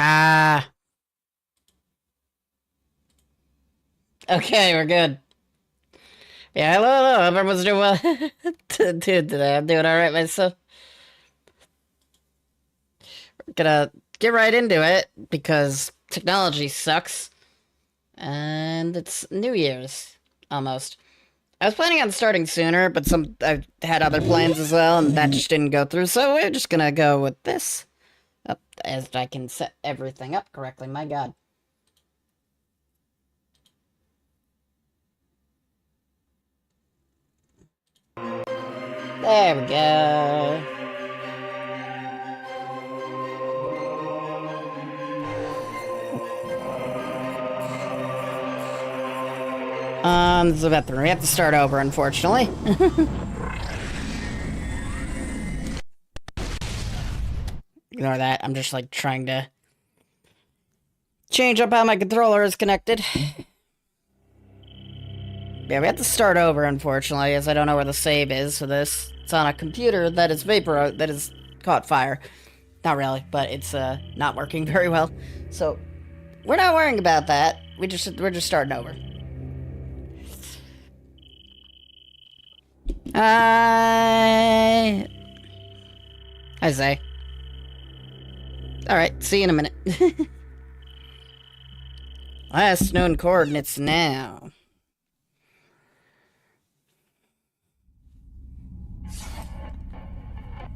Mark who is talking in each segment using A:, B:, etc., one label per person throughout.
A: Ah. Okay, we're good. Yeah, hello. Everyone's doing well. Dude, today I'm doing alright myself. Gonna get right into it because technology sucks. And it's New Year's. Almost. I was planning on starting sooner, but I had other plans as well, and that just didn't go through, so we're just gonna go with this. As I can set everything up correctly, my god. There we go. This is the bathroom. We have to start over, unfortunately. Ignore that. I'm just, like, trying to change up how my controller is connected. Yeah, we have to start over, unfortunately, as I don't know where the save is for this. It's on a computer that is that is caught fire. Not really, but it's, not working very well. So, we're not worrying about that. We're just starting over. I say. Alright, see you in a minute. Last known coordinates now.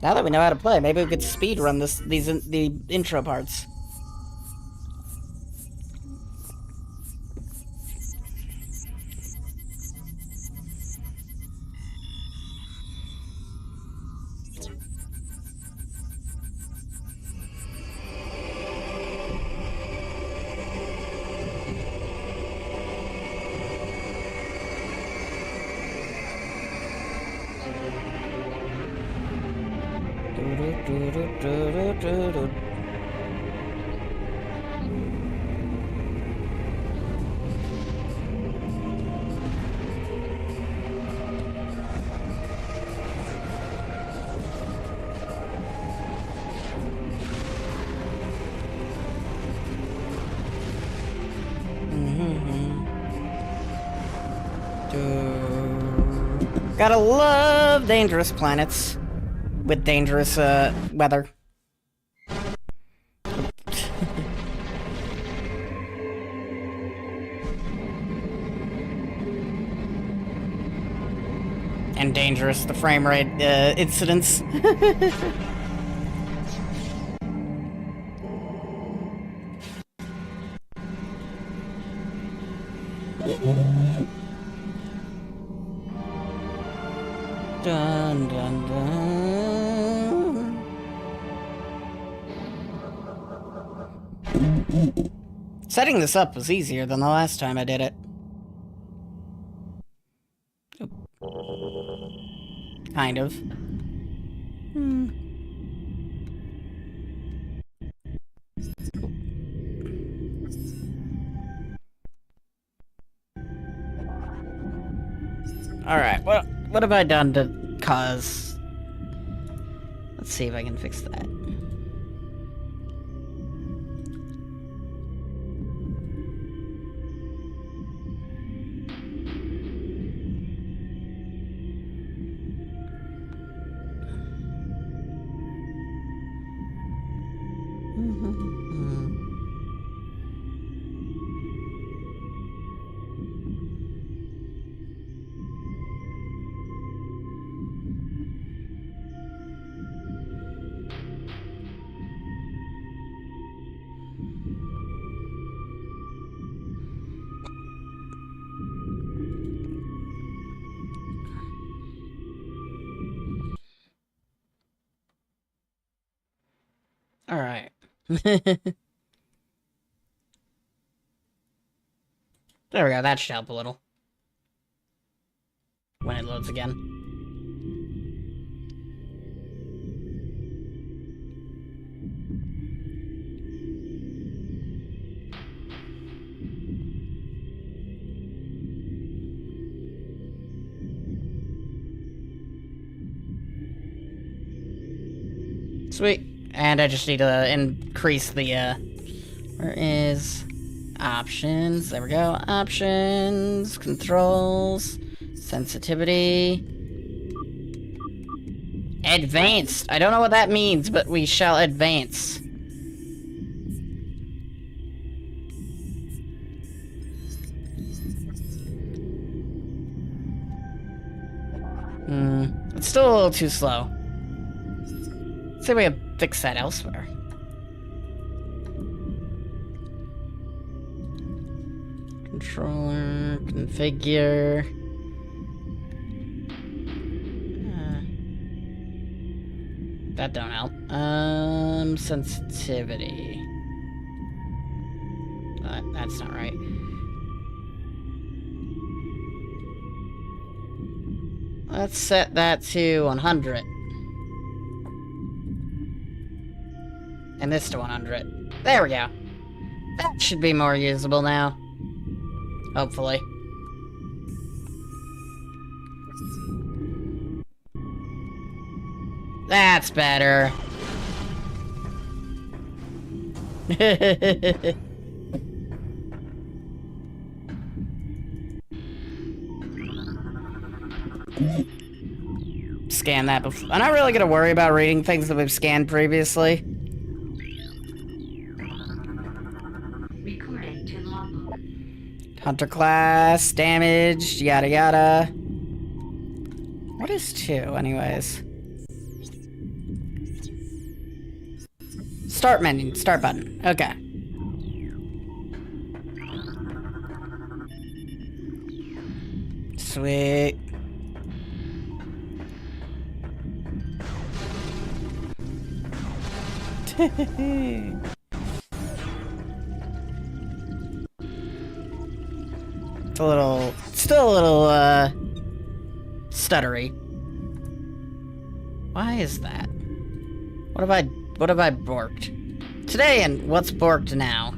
A: Now that we know how to play, maybe we could speedrun the intro parts. Gotta love dangerous planets with dangerous weather. And dangerous the frame rate incidents. Dun, dun, dun. Setting this up was easier than the last time I did it. Kind of. Alright, what have I done to cause... Let's see if I can fix that. Alright. There we go, that should help a little. When it loads again. Sweet. And I just need to increase the Where is options? There we go. Options, controls, sensitivity. Advanced. I don't know what that means, but we shall advance. It's still a little too slow. Let's see if we can fix that elsewhere. Controller, configure. That don't help. Sensitivity. That's not right. Let's set that to 100. And this to 100. There we go. That should be more usable now. Hopefully. That's better. Scan that before. I'm not really gonna worry about reading things that we've scanned previously. Hunter class, damaged, yada yada. What is 2, anyways? Start menu, start button. Okay. Sweet. It's a little, still a little, stuttery. Why is that? What have I borked? Today and what's borked now?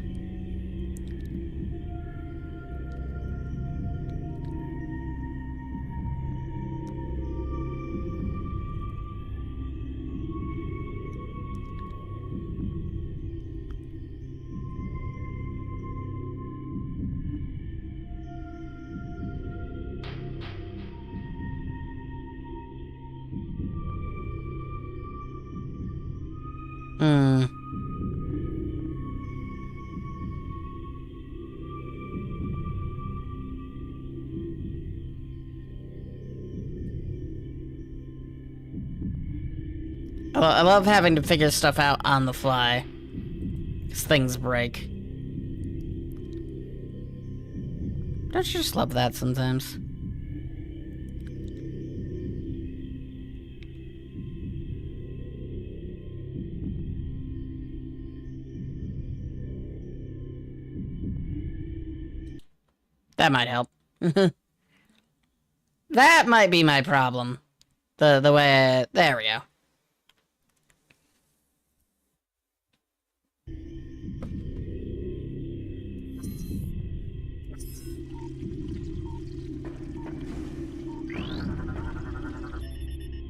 A: I love having to figure stuff out on the fly. 'Cause things break. Don't you just love that sometimes? That might help. That might be my problem. The way there we go.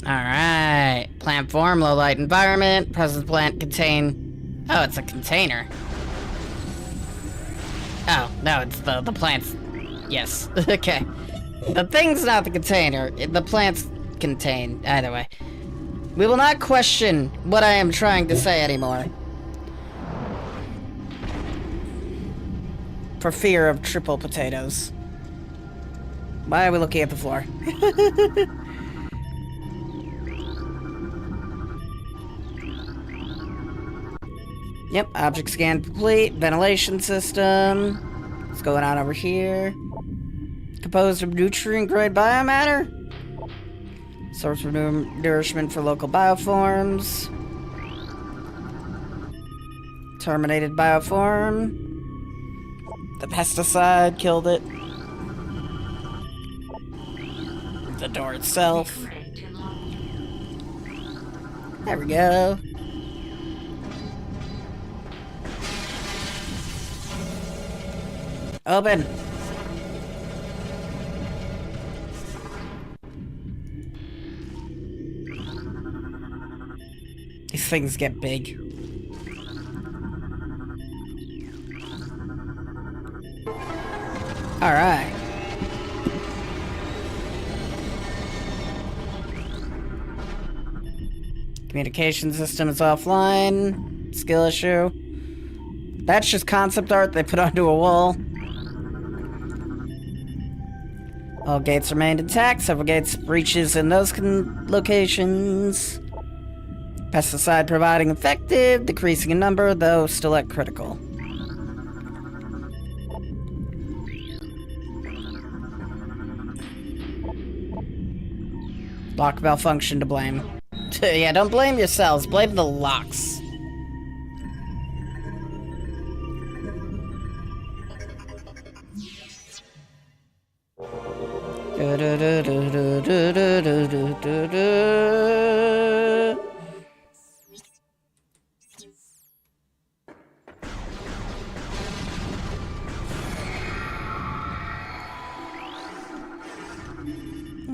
A: Alright. Plant form, low light environment. Present plant contain... Oh, it's a container. Oh, no, it's the plants. Yes. Okay. The thing's not the container. The plants contain. Either way. We will not question what I am trying to say anymore. For fear of triple potatoes. Why are we looking at the floor? Yep, object scan complete. Ventilation system. What's going on over here? Composed of nutrient-grade biomatter. Source of nourishment for local bioforms. Terminated bioform. The pesticide killed it. The door itself. There we go. Open. These things get big. Communication system is offline. Skill issue. That's just concept art they put onto a wall. All gates remained intact. Several gates breaches in those locations. Pesticide providing effective, decreasing in number, though still at critical. Lock malfunction to blame. Yeah, don't blame yourselves. Blame the locks.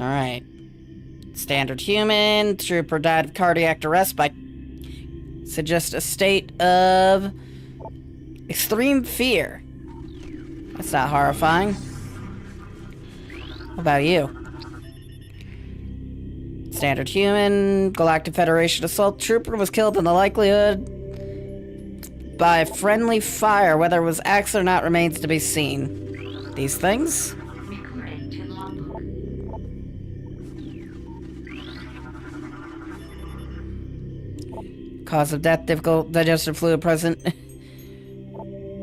A: Alright. Standard human. Trooper died of cardiac arrest by... suggest a state of... extreme fear. That's not horrifying. What about you? Standard human. Galactic Federation assault trooper was killed in the likelihood by friendly fire. Whether it was accident or not remains to be seen. These things? Cause of death, difficult digestive fluid present.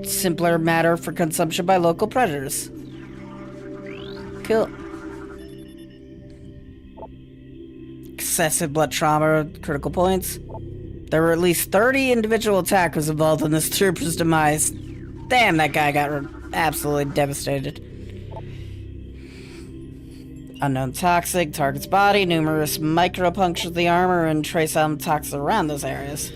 A: Simpler matter for consumption by local predators. Kill. Excessive blood trauma, critical points. There were at least 30 individual attackers involved in this trooper's demise. Damn, that guy got absolutely devastated. Unknown toxic, target's body, numerous micro-punctures of the armor, and trace element toxins around those areas.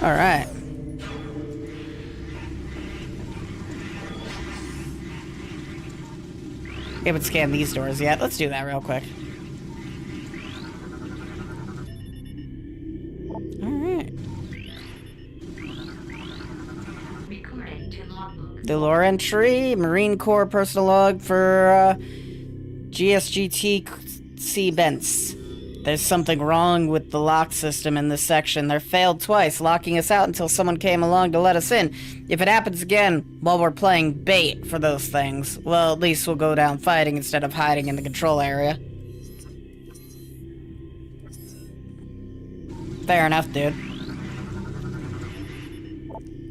A: Alright. We haven't scanned these doors yet. Let's do that real quick. Alright. The lore entry, Marine Corps personal log for GSGTC Bents. There's something wrong with the lock system in this section. They're failed twice, locking us out until someone came along to let us in. If it happens again while we're playing bait for those things, well, at least we'll go down fighting instead of hiding in the control area. Fair enough, dude.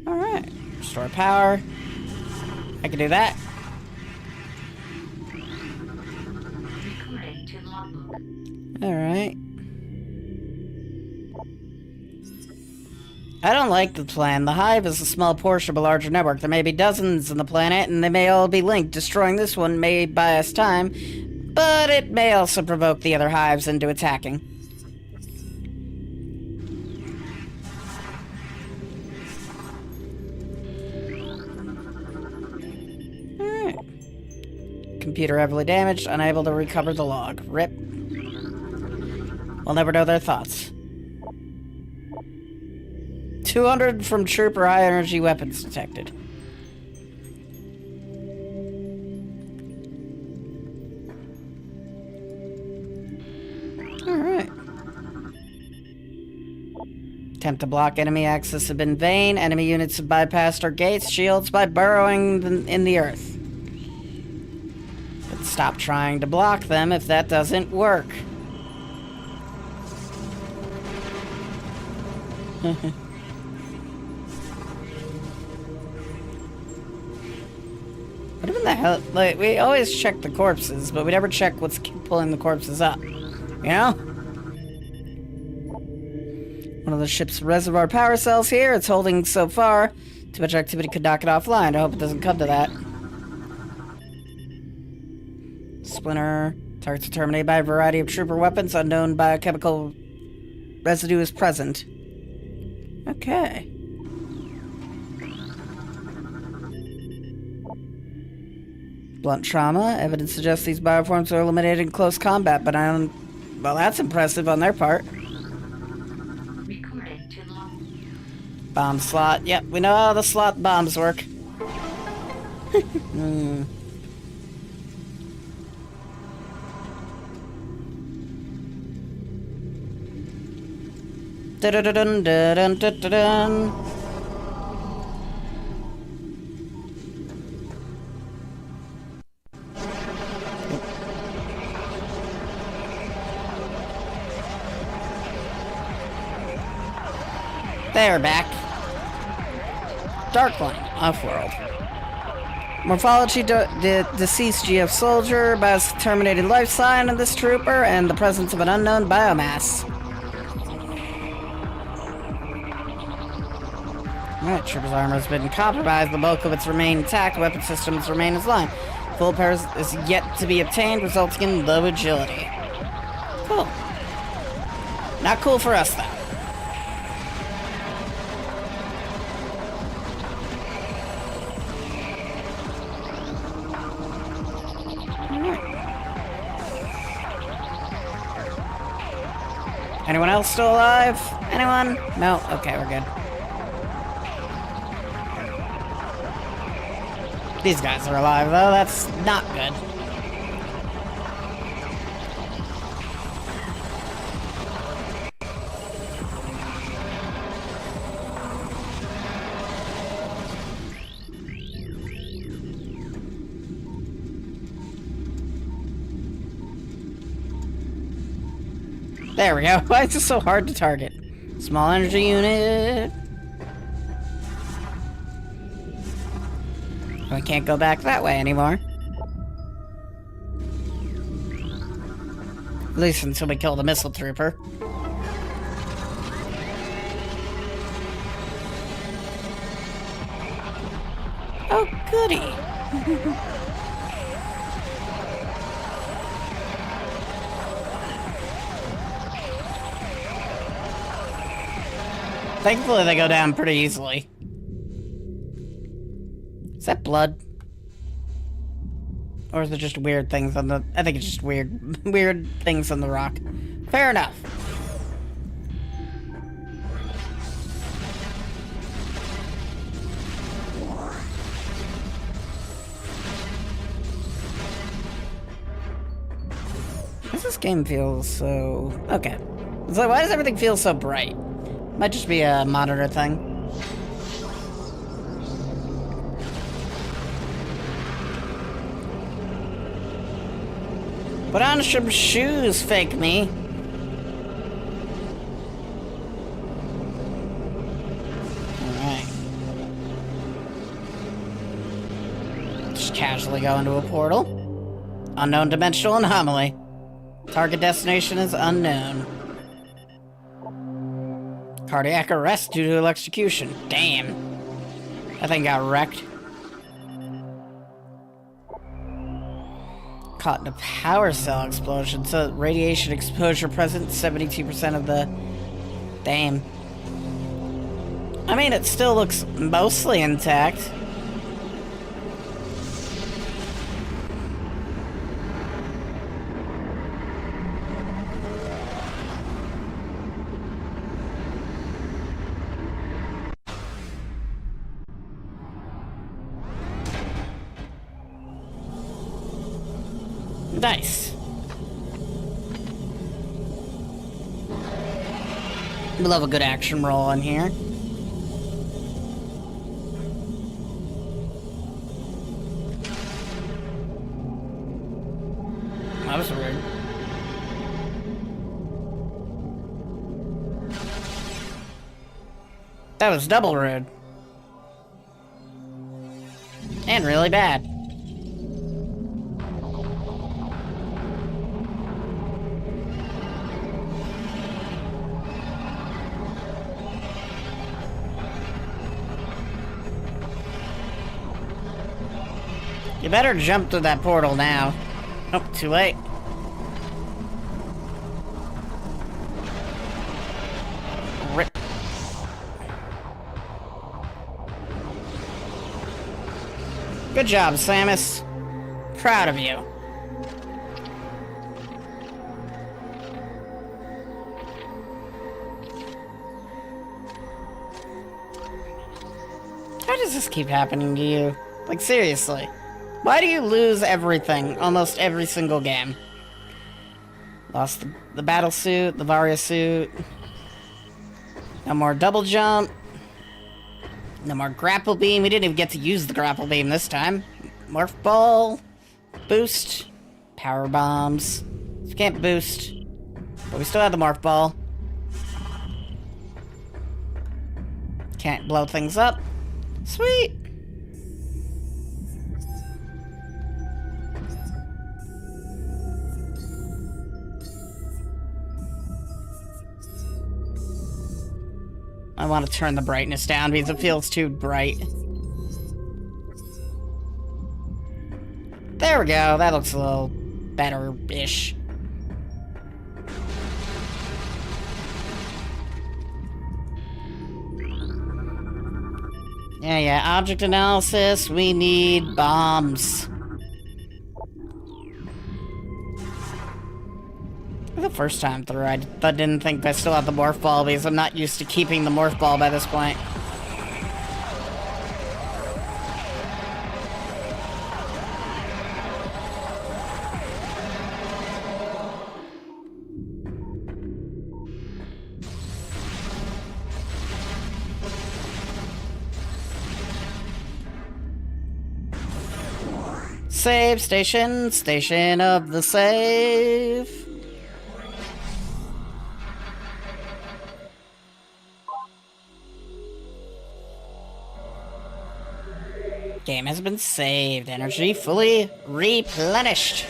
A: Alright. Restore power. I can do that. Alright. I don't like the plan. The Hive is a small portion of a larger network. There may be dozens on the planet, and they may all be linked. Destroying this one may buy us time, but it may also provoke the other Hives into attacking. Alright. Computer heavily damaged, unable to recover the log. RIP. We'll never know their thoughts. 200 from trooper high energy weapons detected. Alright. Attempt to block enemy access have been vain. Enemy units have bypassed our gates, shields by burrowing in the earth. But stop trying to block them if that doesn't work. What in the hell? Like, we always check the corpses, but we never check what's pulling the corpses up. You know? One of the ship's reservoir power cells here. It's holding so far. Too much activity could knock it offline. I hope it doesn't come to that. Splinter. Targets are terminated by a variety of trooper weapons. Unknown biochemical residue is present. Okay. Blunt trauma. Evidence suggests these bioforms are eliminated in close combat, but I don't... Well, that's impressive on their part. Bomb slot. Yep, we know how the slot bombs work. Hmm. Dun dun dun dun dun dun dun. They're back. Darkline, off-world. Morphology, the deceased GF soldier, bios-terminated life sign of this trooper, and the presence of an unknown biomass. Alright, trooper's armor has been compromised, the bulk of its remain intact, weapon systems remain as line. Full power is yet to be obtained, resulting in low agility. Cool. Not cool for us, though. Anyone else still alive? Anyone? No? Okay, we're good. These guys are alive, though. That's not good. There we go. Why is this so hard to target? Small energy unit. We can't go back that way anymore. At least until we kill the missile trooper. Oh, goody. Thankfully, they go down pretty easily. Is that blood? Or is it just weird things on the... I think it's just weird things on the rock. Fair enough. Why does this game feel so... Okay. It's like, why does everything feel so bright? Might just be a monitor thing. Put on some shoes, fake me. Alright. Just casually go into a portal. Unknown dimensional anomaly. Target destination is unknown. Cardiac arrest due to electrocution. Damn. That thing got wrecked. Caught in a power cell explosion. So radiation exposure present 72% of the... Damn. I mean, it still looks mostly intact. Nice. We love a good action roll in here. That was weird. That was double rude. And really bad. You better jump to that portal now. Oh, too late. Rip. Good job, Samus. Proud of you. How does this keep happening to you? Like, seriously. Why do you lose everything almost every single game? Lost the battle suit, the Varia suit. No more double jump. No more grapple beam. We didn't even get to use the grapple beam this time. Morph ball. Boost. Power bombs. We can't boost. But we still have the morph ball. Can't blow things up. Sweet. I want to turn the brightness down because it feels too bright. There we go. That looks a little better-ish. Yeah, object analysis. We need bombs. The first time through, I didn't think I still had the morph ball because I'm not used to keeping the morph ball by this point. Save station, station of the save. Game has been saved. Energy fully replenished.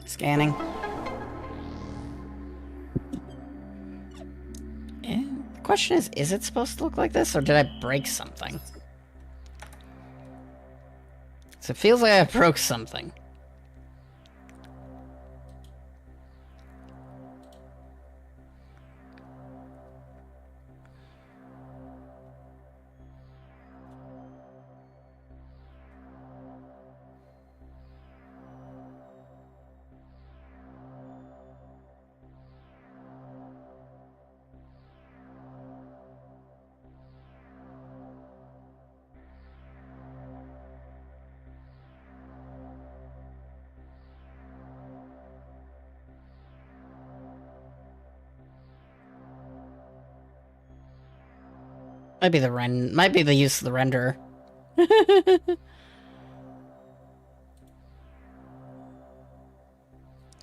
A: Scanning. And the question is it supposed to look like this, or did I break something? So it feels like I broke something. Might be the use of the renderer.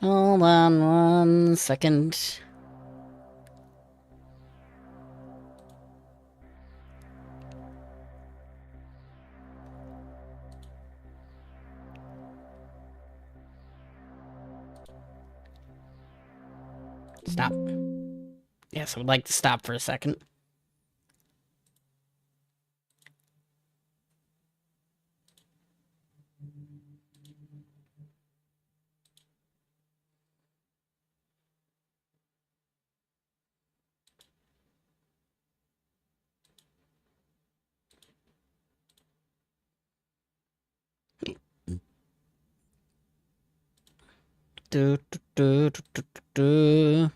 A: Hold on 1 second. Stop. Yes, I would like to stop for a second. Do, do, do, do, do, do.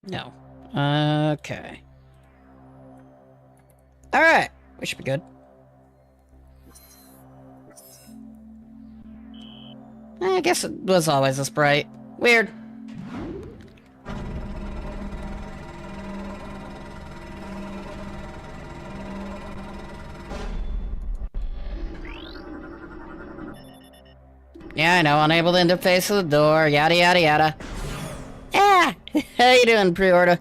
A: No. Okay. Alright. We should be good. I guess it was always this bright. Weird. Yeah, I know. Unable to interface with the door. Yada, yada, yada. Ah! How you doing, pre-order?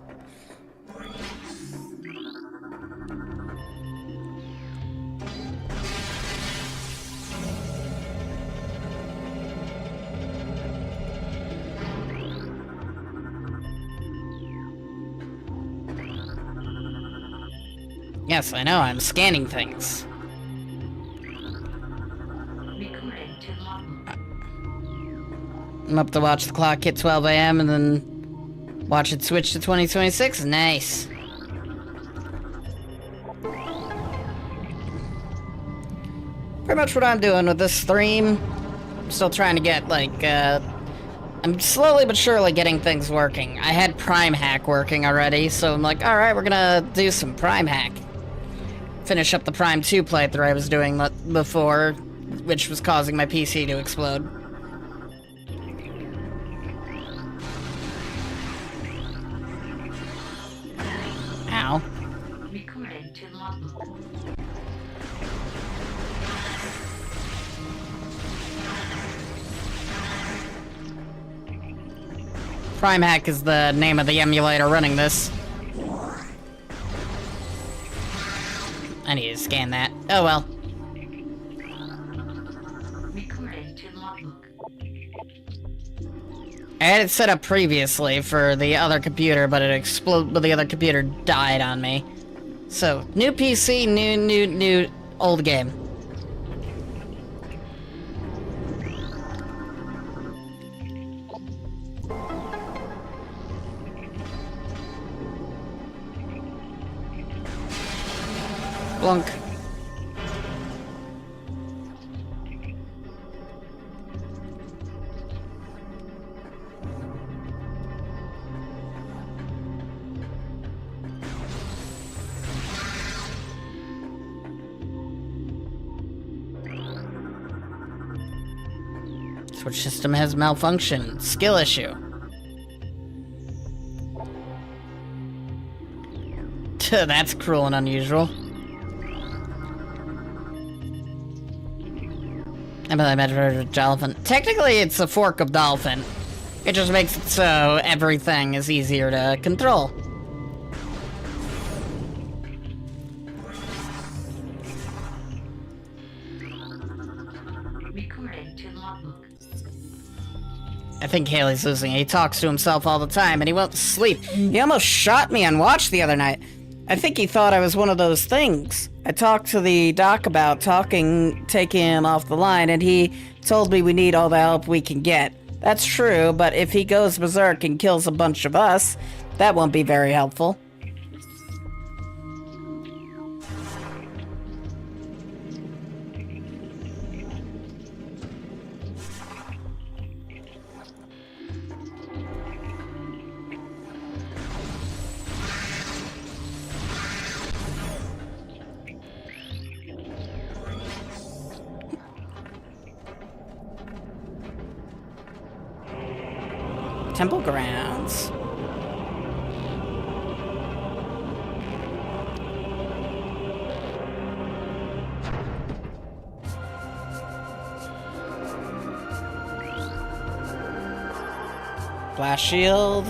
A: Yes, I know, I'm scanning things. I'm up to watch the clock hit 12 a.m. and then watch it switch to 2026. Nice. Pretty much what I'm doing with this stream. I'm still trying to get, like, I'm slowly but surely getting things working. I had PrimeHack working already, so I'm like, alright, we're gonna do some PrimeHack. Finish up the Prime 2 playthrough I was doing before, which was causing my PC to explode. Ow.
B: Recording to logbook.
A: PrimeHack is the name of the emulator running this. I need to scan that. Oh well.
B: Recording to logbook.
A: I had it set up previously for the other computer, but it exploded, but the other computer died on me. So, new PC, new old game. Blunk. Switch system has malfunction. Skill issue. That's cruel and unusual. I bet I Metroid with Dolphin. Technically, it's a fork of Dolphin. It just makes it so everything is easier to control.
B: Recording to logbook.
A: I think Haley's losing it. He talks to himself all the time, and he won't sleep. He almost shot me on watch the other night. I think he thought I was one of those things. I talked to the doc about taking him off the line, and he told me we need all the help we can get. That's true, but if he goes berserk and kills a bunch of us, that won't be very helpful. Temple grounds. Blast shield.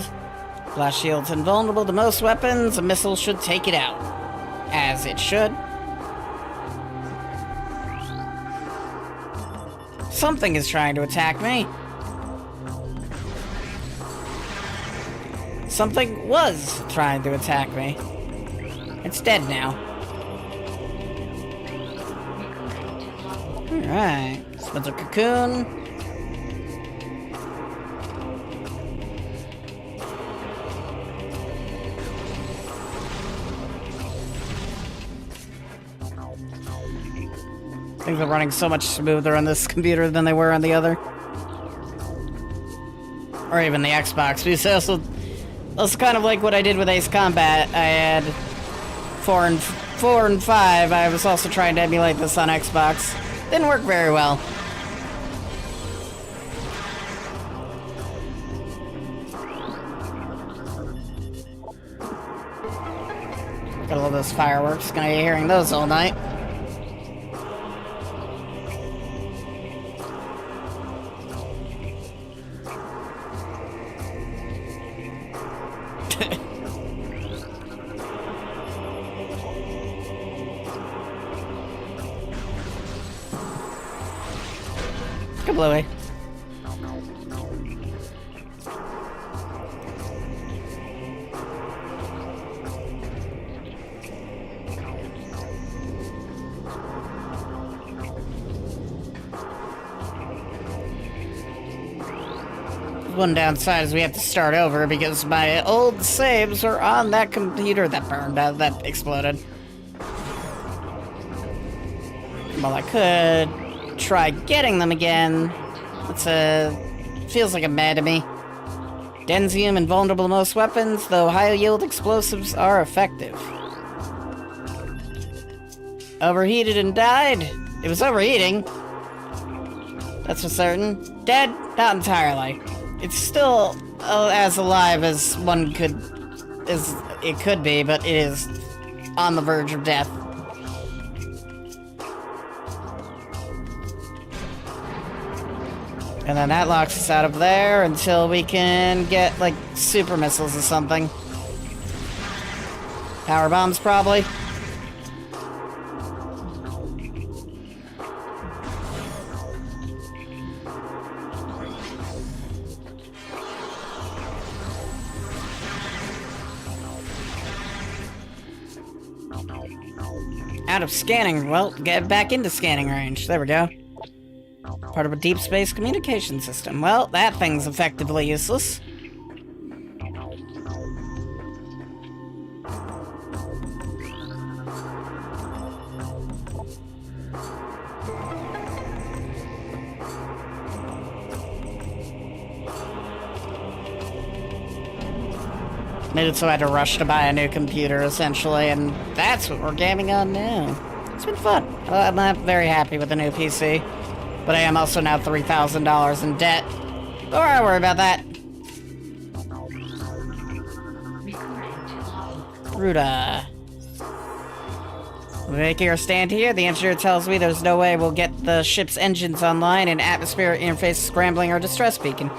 A: Blast shield's invulnerable to most weapons. A missile should take it out. As it should. Something is trying to attack me. Something was trying to attack me. It's dead now. Alright. Splinter cocoon. Things are running so much smoother on this computer than they were on the other. Or even the Xbox. Because that's kind of like what I did with Ace Combat. I had 4 and 5. I was also trying to emulate this on Xbox. Didn't work very well. Got all those fireworks. Gonna be hearing those all night. Bluey. one downside is we have to start over because my old saves are on that computer that burned out, that exploded. Well, I could try getting them again. Feels like a meh to me. Denzium invulnerable to most weapons, though high-yield explosives are effective. Overheated and died? It was overheating. That's for certain. Dead? Not entirely. It's still as alive as it could be, but it is on the verge of death. And then that locks us out of there until we can get, like, super missiles or something. Power bombs, probably. Out of scanning. Well, get back into scanning range. There we go. Part of a deep space communication system. Well, that thing's effectively useless. Made it so I had to rush to buy a new computer, essentially, and that's what we're gaming on now. It's been fun. I'm not very happy with the new PC, but I am also now $3,000 in debt. Don't worry about that. Ruda. Making our stand here, the engineer tells me there's no way we'll get the ship's engines online and atmospheric interface scrambling our distress beacon.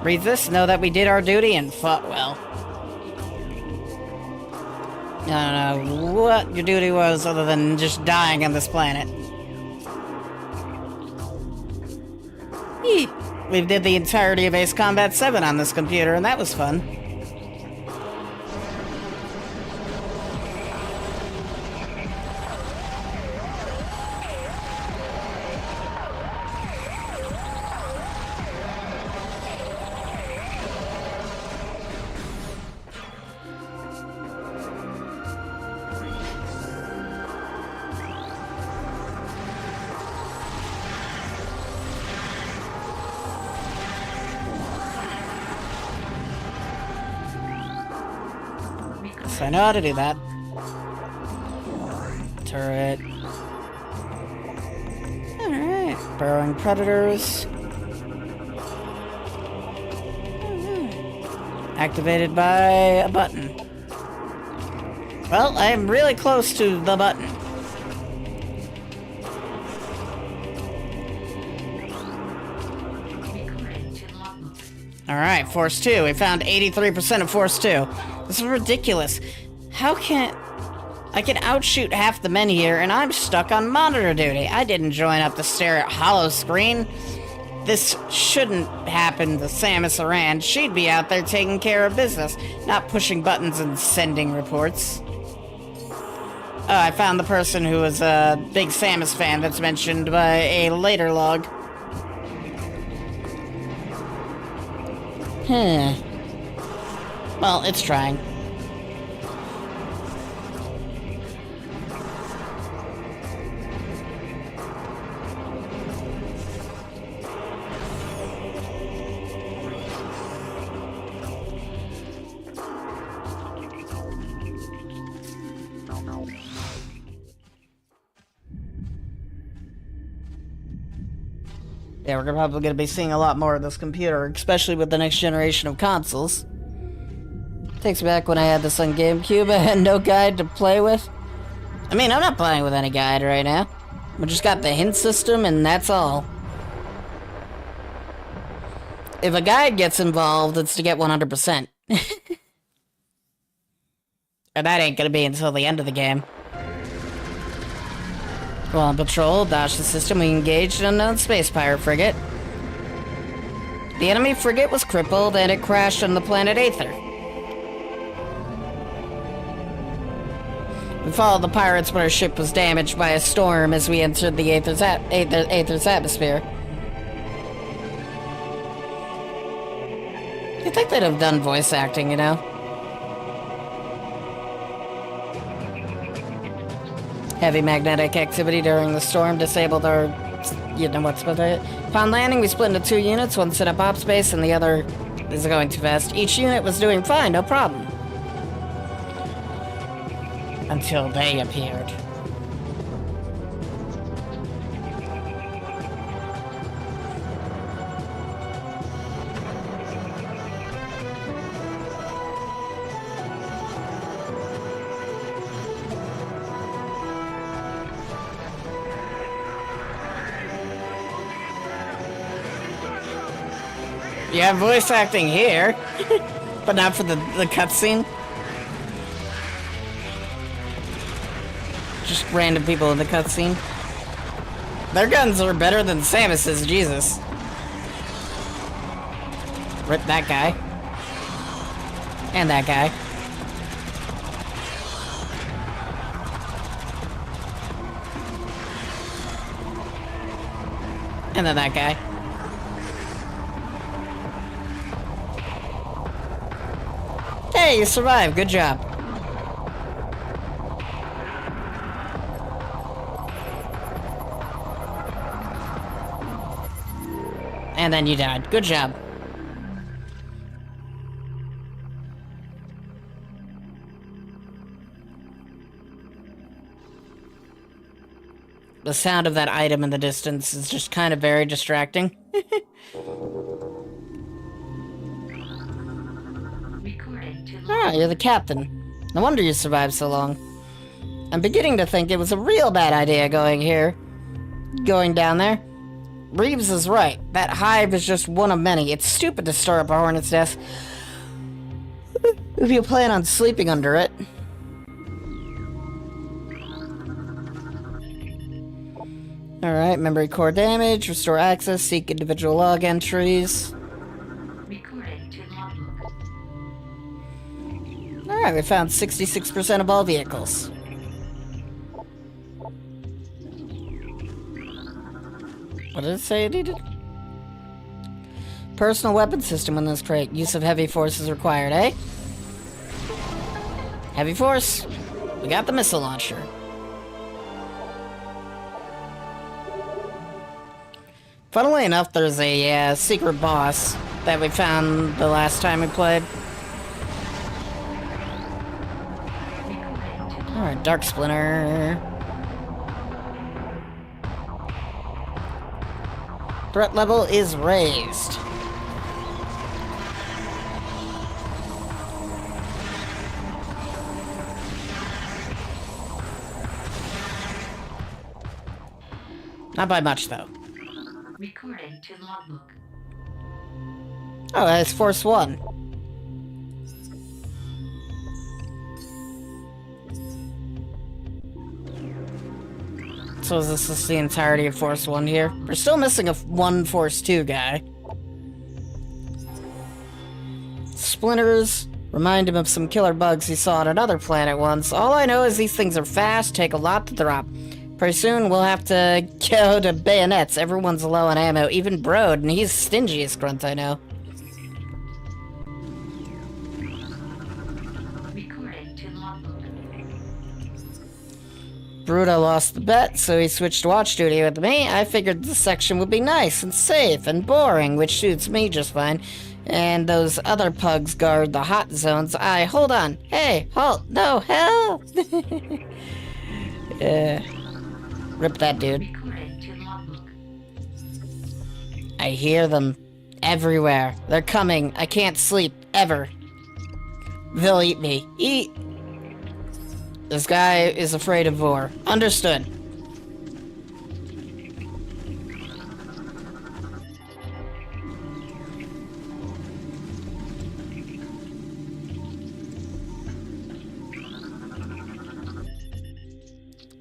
A: Read this, know that we did our duty and fought well. I don't know what your duty was other than just dying on this planet. Yeet. We did the entirety of Ace Combat 7 on this computer, and that was fun. I know how to do that. Turret. Alright. Burrowing predators. Activated by a button. Well, I'm really close to the button. Alright, Force 2. We found 83% of Force 2. This is ridiculous. How can... I can outshoot half the men here, and I'm stuck on monitor duty. I didn't join up to stare at hollow screen. This shouldn't happen to Samus Aran. She'd be out there taking care of business, not pushing buttons and sending reports. Oh, I found the person who was a big Samus fan that's mentioned by a later log. Well, it's trying. Yeah, we're probably going to be seeing a lot more of this computer, especially with the next generation of consoles. Takes me back when I had this on GameCube. I had no guide to play with. I mean, I'm not playing with any guide right now. We just got the hint system, and that's all. If a guide gets involved, it's to get 100%. And that ain't gonna be until the end of the game. While on patrol, dodge the system, we engaged an unknown space pirate frigate. The enemy frigate was crippled, and it crashed on the planet Aether. We followed the pirates, but our ship was damaged by a storm as we entered the Aether's atmosphere. You'd think they'd have done voice acting, you know? Heavy magnetic activity during the storm disabled our... You know what's about it. Upon landing, we split into 2 units, one set up op space and the other is going too fast. Each unit was doing fine, no problem. Until they appeared. You have voice acting here, but not for the cutscene. Just random people in the cutscene. Their guns are better than Samus's, Jesus. Rip that guy. And that guy. And then that guy. Hey, you survived. Good job. And then you died. Good job. The sound of that item in the distance is just kind of very distracting. Ah, you're the captain. No wonder you survived so long. I'm beginning to think it was a real bad idea going down there. Reeves is right. That hive is just one of many. It's stupid to stir up a hornet's nest if you plan on sleeping under it. Alright, memory core damage, restore access, seek individual log entries. Alright, we found 66% of all vehicles. What did it say it needed? Personal weapon system in this crate. Use of heavy force is required, eh? Heavy force. We got the missile launcher. Funnily enough, there's a secret boss that we found the last time we played. Alright, Dark Splinter. Threat level is raised. Not by much, though.
B: Recording to logbook.
A: Oh, that's Force 1. So is this the entirety of Force 1 here? We're still missing one Force 2 guy. Splinters remind him of some killer bugs he saw on another planet once. All I know is these things are fast, take a lot to drop. Pretty soon we'll have to go to bayonets. Everyone's low on ammo, even Brode, and he's stingiest grunt I know.
B: Recording to logbook.
A: Bruto lost the bet, so he switched to watch duty with me. I figured this section would be nice and safe and boring, which suits me just fine. And those other pugs guard the hot zones. Hold on. Hey, halt. No, hell. Rip that dude.
B: Recording to logbook.
A: I hear them everywhere. They're coming. I can't sleep, ever. They'll eat me. Eat! This guy is afraid of Vor. Understood.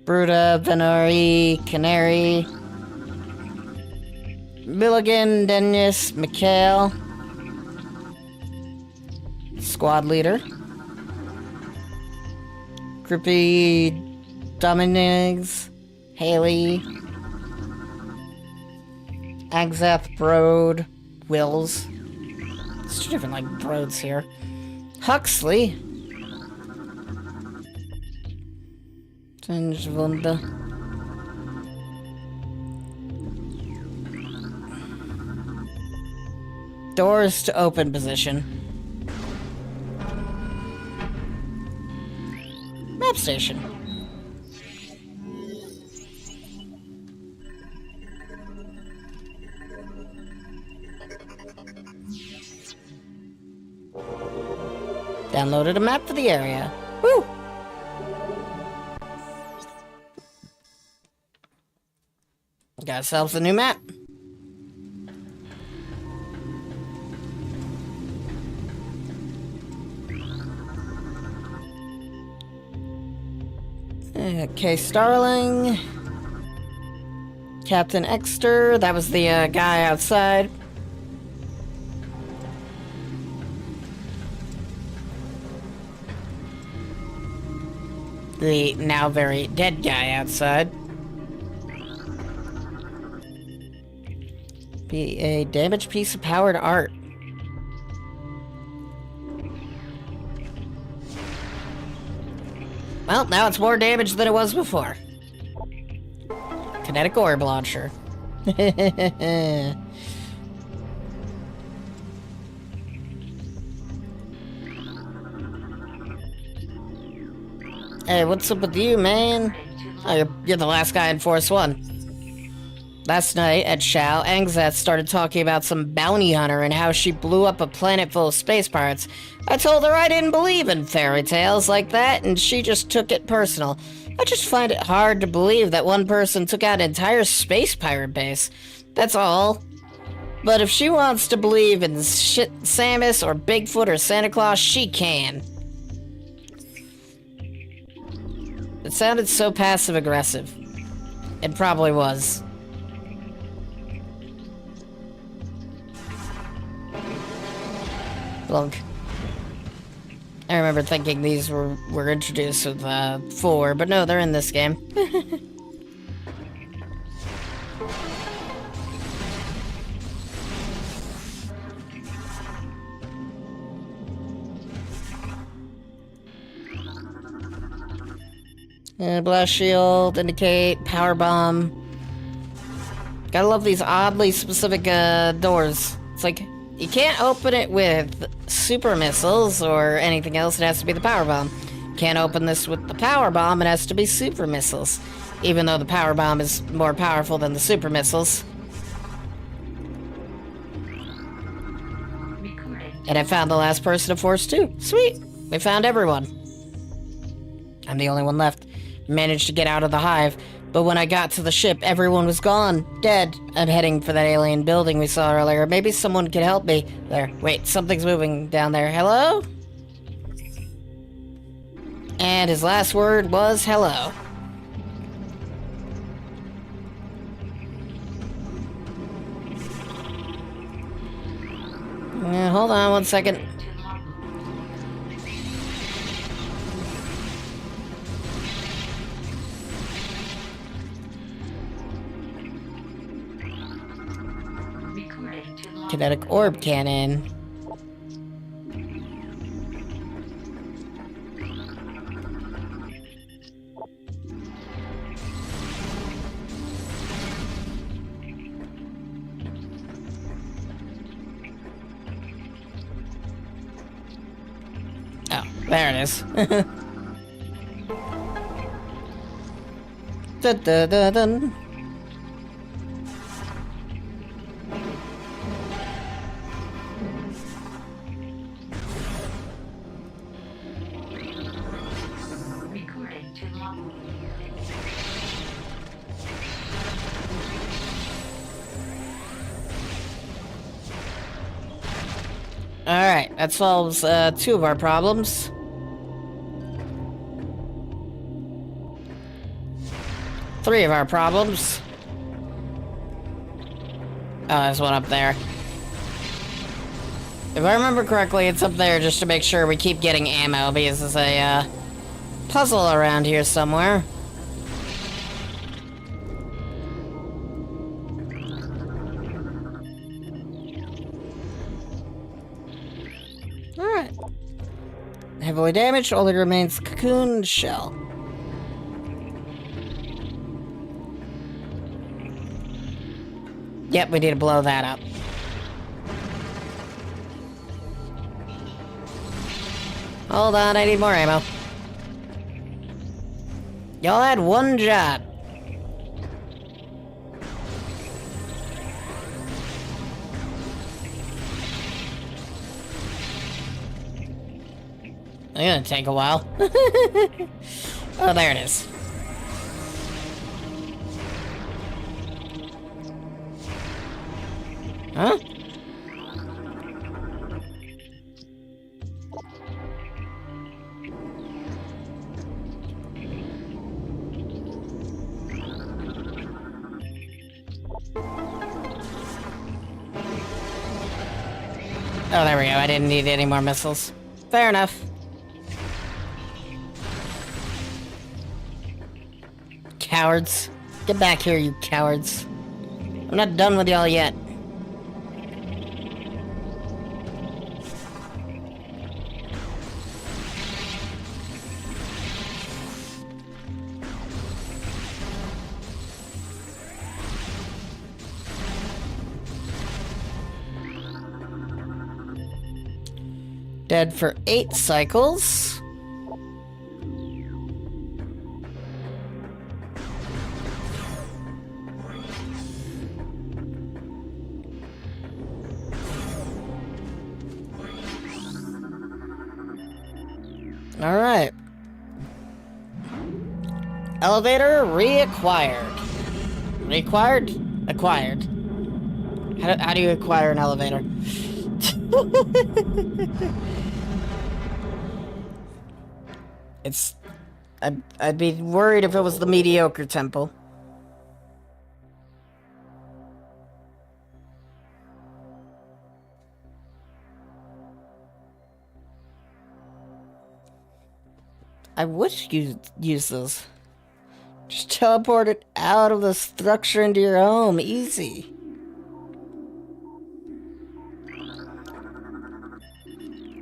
A: Bruta, Venori, Canary, Milligan, Dennis, Mikhail, Squad Leader, Grippy, Dominigs, Haley, Agzath, Brode, Wills, There's two different, like, roads here. Huxley. Wunder. Doors to open position. Map station. Downloaded a map for the area. Woo! Got ourselves a new map. Okay, Starling. Captain Exter. That was the guy outside. The now very dead guy outside. Be a damaged piece of powered art. Well, now it's more damage than it was before. Kinetic orb launcher. Hey, what's up with you, man? Oh, you're the last guy in Force 1. Last night at Shao, Angzat started talking about some bounty hunter and how she blew up a planet full of space pirates. I told her I didn't believe in fairy tales like that, and she just took it personal. I just find it hard to believe that one person took out an entire space pirate base. That's all. But if she wants to believe in shit Samus or Bigfoot or Santa Claus, she can. It sounded so passive-aggressive. It probably was. Look. I remember thinking these were introduced with 4, but no, they're in this game. Blast shield, indicate, power bomb. Gotta love these oddly specific doors. It's like, you can't open it with super missiles or anything else, it has to be the power bomb. Can't open this with the power bomb, it has to be super missiles. Even though the power bomb is more powerful than the super missiles. And I found the last person of Force 2. Sweet! We found everyone. I'm the only one left. Managed to get out of the hive, but when I got to the ship, everyone was gone. Dead. I'm heading for that alien building we saw earlier. Maybe someone could help me. There. Wait, something's moving down there. Hello? And his last word was hello. Hold on one second. Kinetic orb cannon. Oh, there it is. Dun, dun, dun, dun. Alright, that solves 2 of our problems. Three of our problems. Oh, there's one up there. If I remember correctly, it's up there just to make sure we keep getting ammo, because there's a puzzle around here somewhere. Heavily damaged, only remains cocoon and shell. Yep, we need to blow that up. Hold on, I need more ammo. Y'all had one job. It's gonna take a while. Oh, there it is. Huh? Oh, there we go. I didn't need any more missiles. Fair enough. Cowards. Get back here, you cowards. I'm not done with y'all yet. Dead for 8 cycles. Alright. Elevator reacquired. Reacquired? Acquired. How do you acquire an elevator? I'd be worried if it was the mediocre temple. I wish you'd use those. Just teleport it out of the structure into your home. Easy.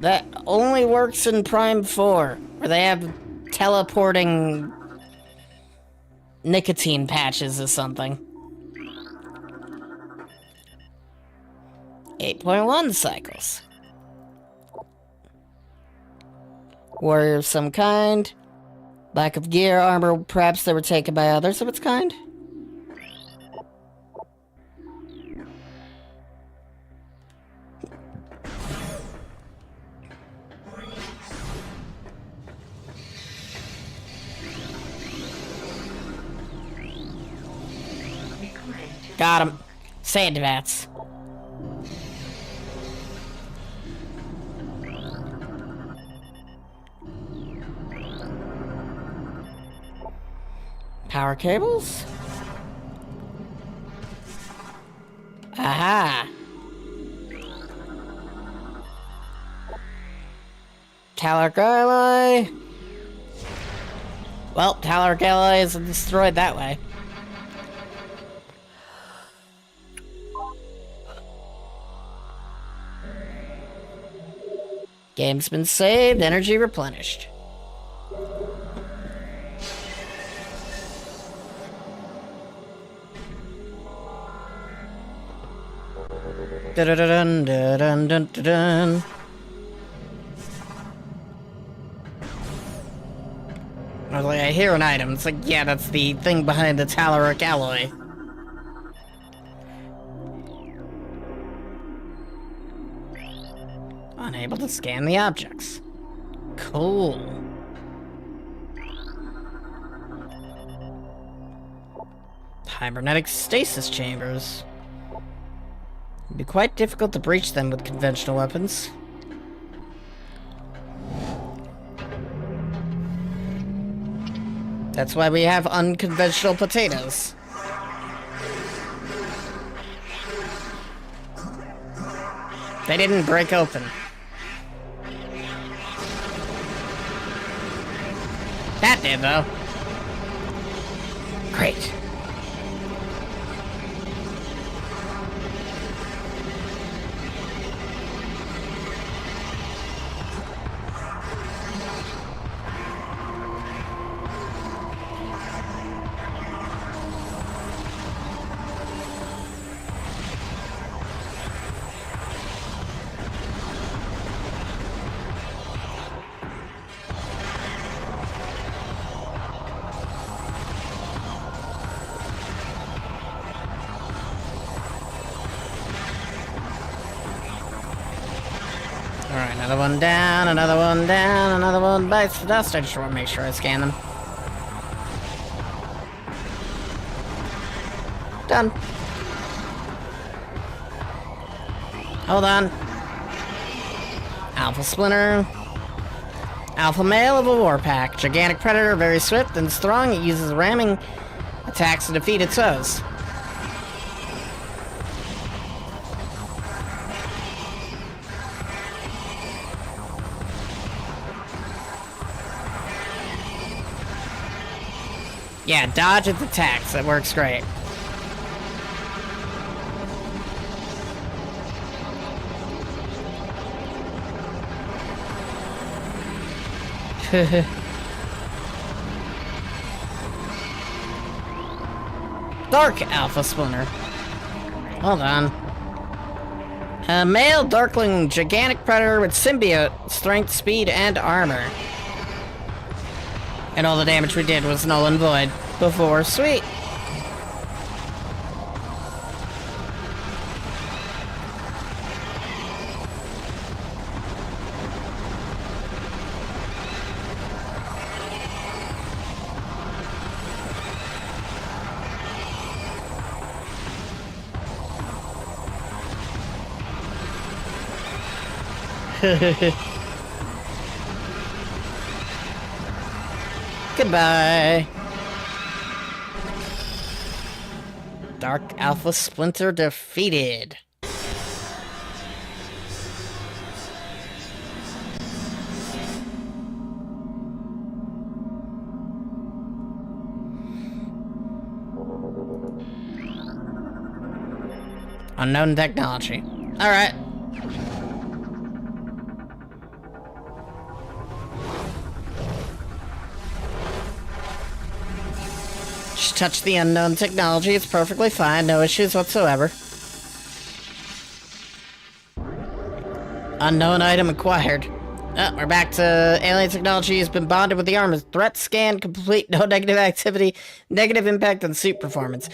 A: That only works in Prime 4, where they have teleporting nicotine patches or something. 8.1 cycles. Warrior of some kind. Lack of gear, armor, perhaps they were taken by others of its kind. Got him. Sand vats. Power cables? Aha! Talaric alloy. Well, Talaric alloy is destroyed that way. Game's been saved, energy replenished. Dun, dun, dun, dun, dun, dun. I was like, I hear an item. It's like, yeah, that's the thing behind the Talaric alloy. Unable to scan the objects. Cool. Cybernetic stasis chambers. It'd be quite difficult to breach them with conventional weapons. That's why we have unconventional potatoes. They didn't break open. That did, though. Great. Alright, another one down, another one down, another one bites the dust. I just want to make sure I scan them. Done. Hold on. Alpha Splinter. Alpha Male of a Warpack. Gigantic Predator, very swift and strong. It uses ramming attacks to defeat its foes. Yeah, dodge its attacks. That works great. Dark Alpha Splinter. Hold on. A male Darkling gigantic predator with symbiote, strength, speed, and armor. And all the damage we did was null and void before. Sweet. Goodbye. Dark Alpha Splinter defeated. Unknown technology. All right. Just touch the unknown technology. It's perfectly fine. No issues whatsoever. Unknown item acquired. Oh, we're back to alien technology has been bonded with the armor. Threat scan complete. No negative activity. Negative impact on suit performance.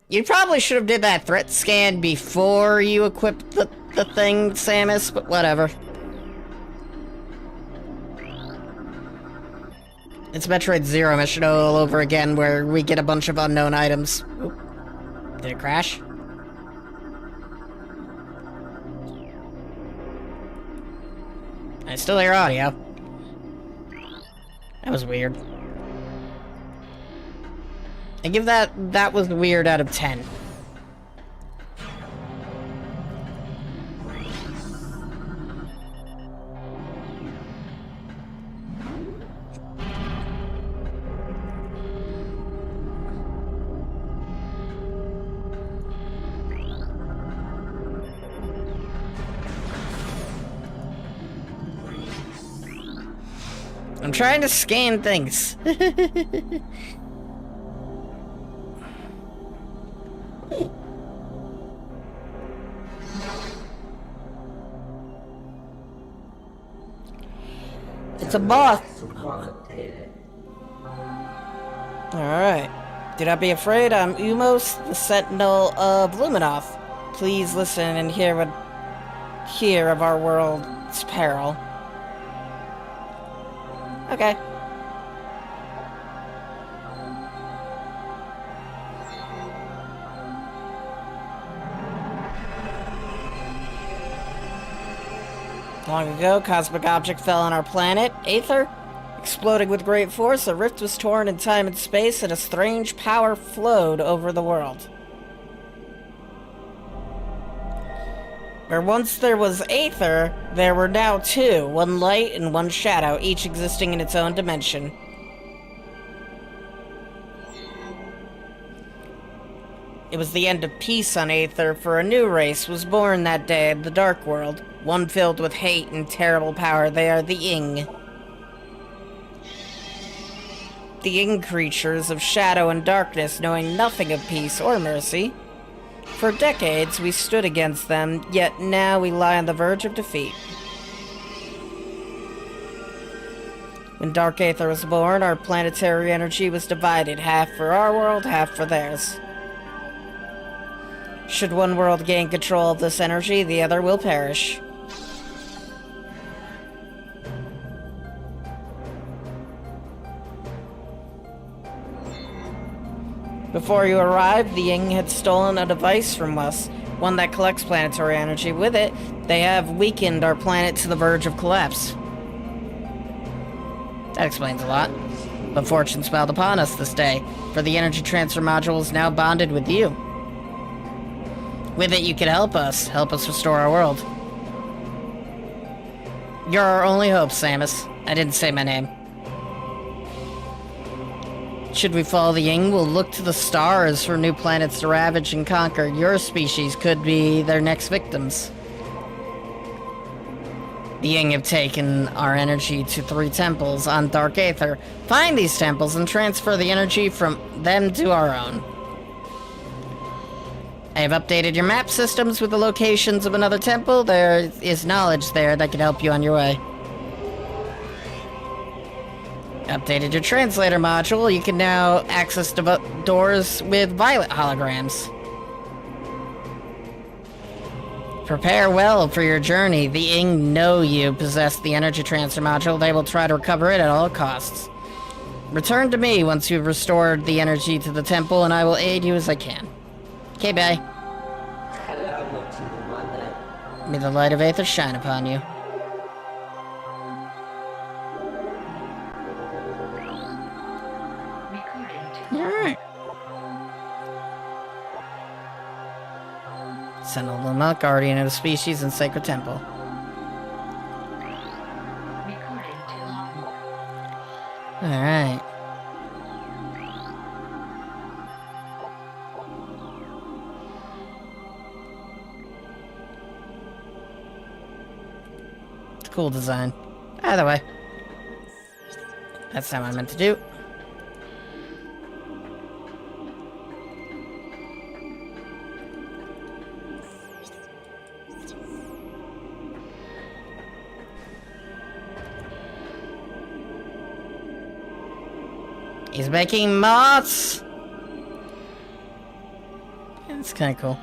A: You probably should have did that threat scan before you equipped the thing, Samus, but whatever. It's Metroid Zero mission all over again, where we get a bunch of unknown items. Oop. Did it crash? I still hear audio. That was weird. I give that was weird out of 10. I'm trying to scan things. It's a boss. Alright. Do not be afraid, I'm Umos, the Sentinel of Luminoth. Please listen and hear of our world's peril. Okay. Long ago, cosmic object fell on our planet, Aether. Exploding with great force, a rift was torn in time and space, and a strange power flowed over the world. Where once there was Aether, there were now two, one light and one shadow, each existing in its own dimension. It was the end of peace on Aether, for a new race was born that day in the Dark World, one filled with hate and terrible power. They are the Ing. The Ing creatures of shadow and darkness, knowing nothing of peace or mercy. For decades, we stood against them, yet now we lie on the verge of defeat. When Dark Aether was born, our planetary energy was divided, half for our world, half for theirs. Should one world gain control of this energy, the other will perish. before you arrived, the Ying had stolen a device from us, one that collects planetary energy. With it, they have weakened our planet to the verge of collapse. That explains a lot. But fortune smiled upon us this day, for the energy transfer module is now bonded with you. With it, you can help us restore our world. You're our only hope, Samus. I didn't say my name. Should we follow the Ying, we'll look to the stars for new planets to ravage and conquer. Your species could be their next victims. The Ying have taken our energy to 3 temples on Dark Aether. Find these temples and transfer the energy from them to our own. I have updated your map systems with the locations of another temple. There is knowledge there that can help you on your way. Updated your translator module. You can now access doors with violet holograms. Prepare well for your journey. The Ying know you possess the energy transfer module. They will try to recover it at all costs. Return to me once you've restored the energy to the temple, and I will aid you as I can. Okay, bye. May the light of Aether shine upon you. Alright. Sentinel Luma, guardian of the species and sacred temple. Alright. It's a cool design. Either way. That's not what I meant to do. He's making moths! It's kinda cool.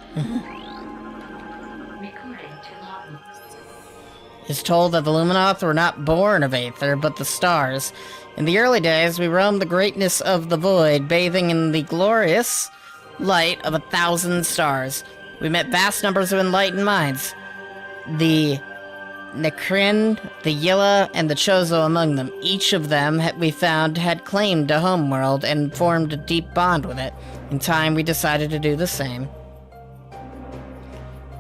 A: It's told that the Luminoth were not born of Aether, but the stars. In the early days, we roamed the greatness of the void, bathing in the glorious light of 1,000 stars. We met vast numbers of enlightened minds. The Nekrin, the Yilla, and the Chozo among them. Each of them, we found, had claimed a homeworld and formed a deep bond with it. In time, we decided to do the same.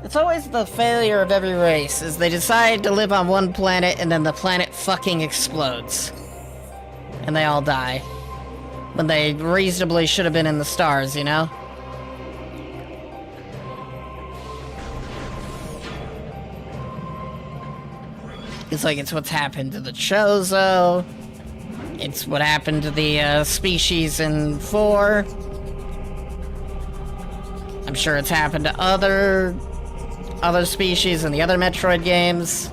A: It's always the failure of every race, is they decide to live on one planet and then the planet fucking explodes. And they all die. When they reasonably should have been in the stars, you know? It's like, it's what's happened to the Chozo. It's what happened to the species in 4. I'm sure it's happened to other species in the other Metroid games.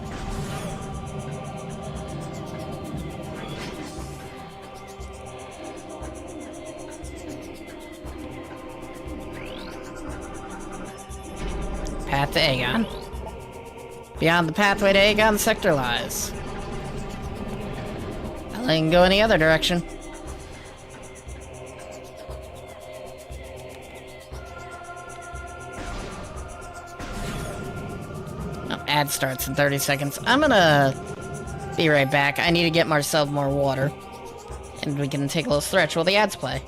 A: Path to Aegon. Beyond the pathway to Aegon, the sector lies. I can go any other direction. Oh, ad starts in 30 seconds. I'm gonna be right back. I need to get myself more water. And we can take a little stretch while the ads play.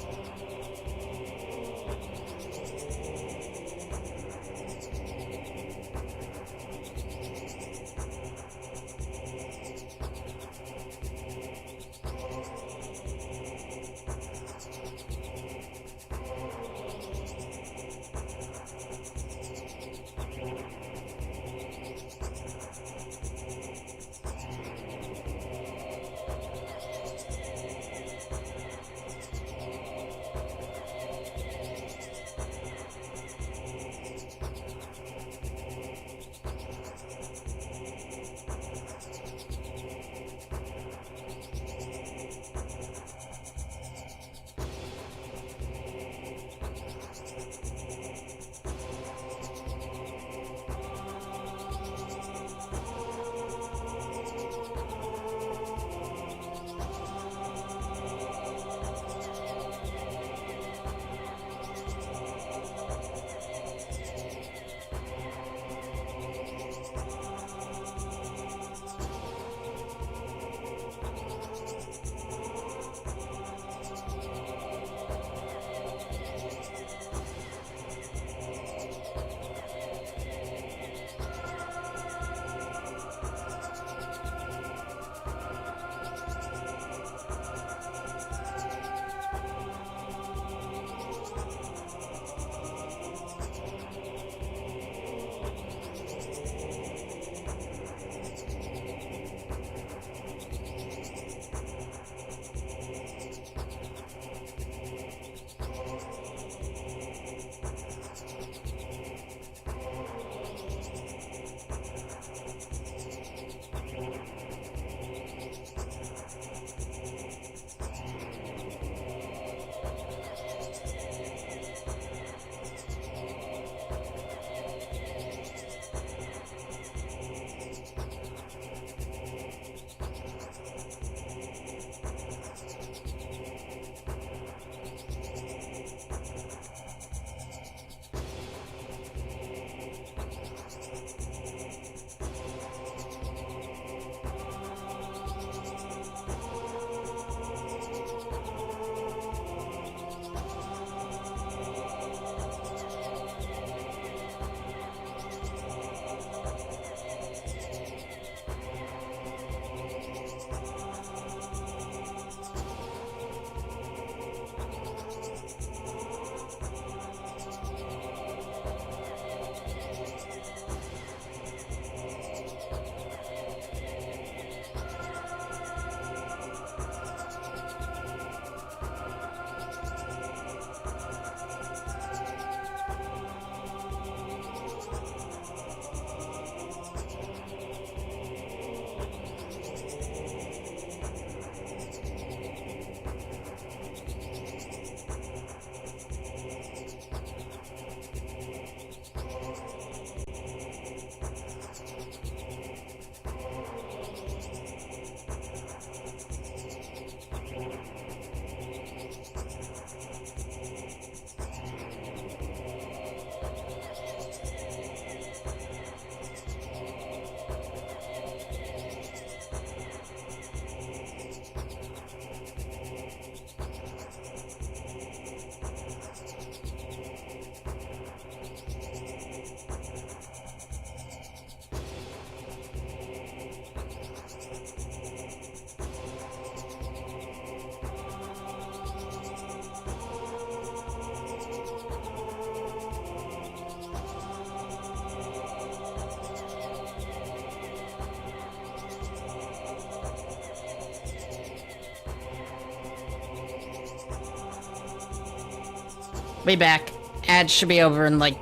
A: Be back. Ad should be over in like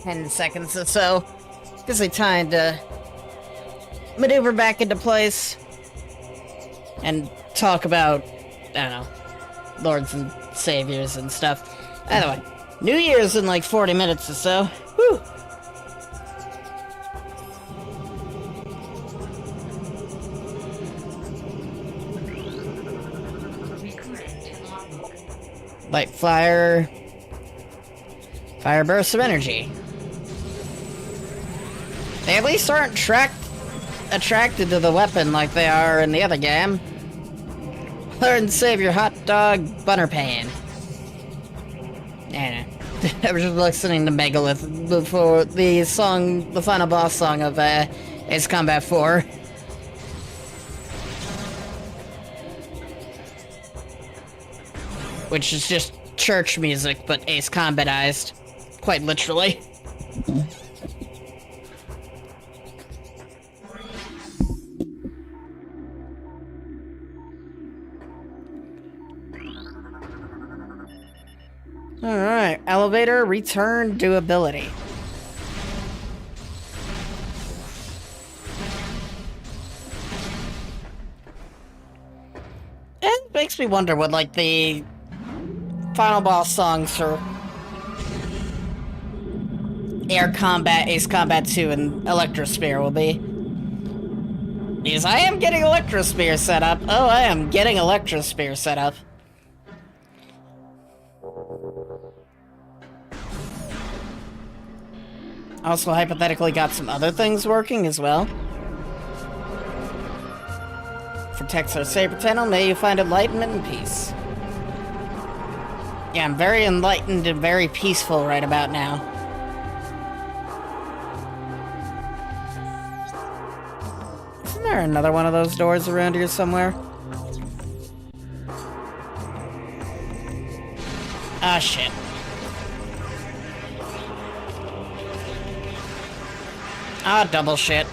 A: 10 seconds or so. Gives me time to maneuver back into place and talk about, I don't know, lords and saviors and stuff. Anyway, New Year's in like 40 minutes or so. Whew.
B: Recording to logbook.
A: Light fire. Fire bursts of energy. They at least aren't attracted to the weapon like they are in the other game. Lord and Savior Hot Dog Bunnerpain. I I was just listening to Megalith before the song, the final boss song of Ace Combat 4. Which is just church music, but Ace Combatized. Quite literally. Alright, elevator return doability. It makes me wonder what, like, the final boss songs for Air Combat, Ace Combat 2, and Electrosphere will be. Because I am getting Electrosphere set up. Oh, I am getting Electrosphere set up. Also, hypothetically, got some other things working as well. For Texar Saber Tunnel, may you find enlightenment and peace. Yeah, I'm very enlightened and very peaceful right about now. Isn't there another one of those doors around here somewhere? Ah, shit. Ah, double shit.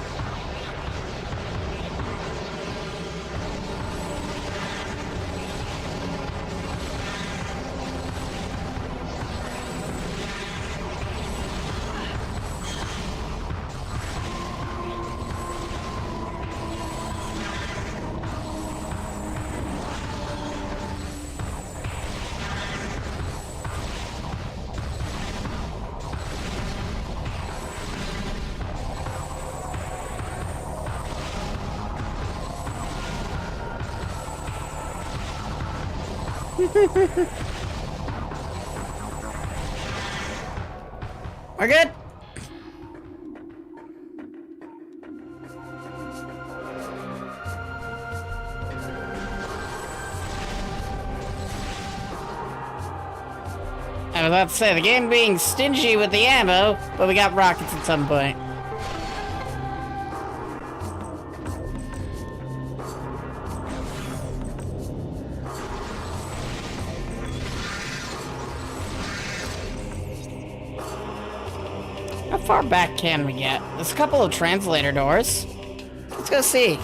A: We're good. I was about to say, the game being stingy with the ammo, but we got rockets at some point. How far back can we get? There's a couple of translator doors. Let's go see.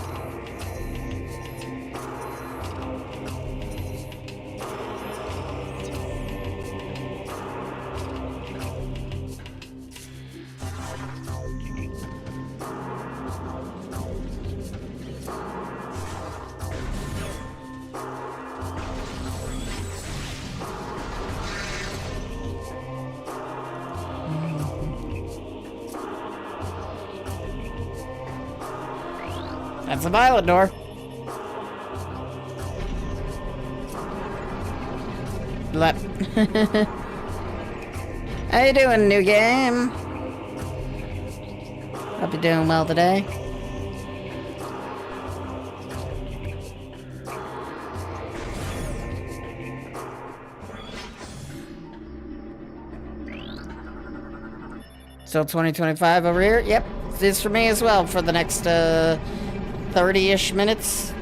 A: That's a violet door. How you doing, new game? Hope you're doing well today. Still 2025 over here? Yep, it is for me as well for the next 30-ish minutes.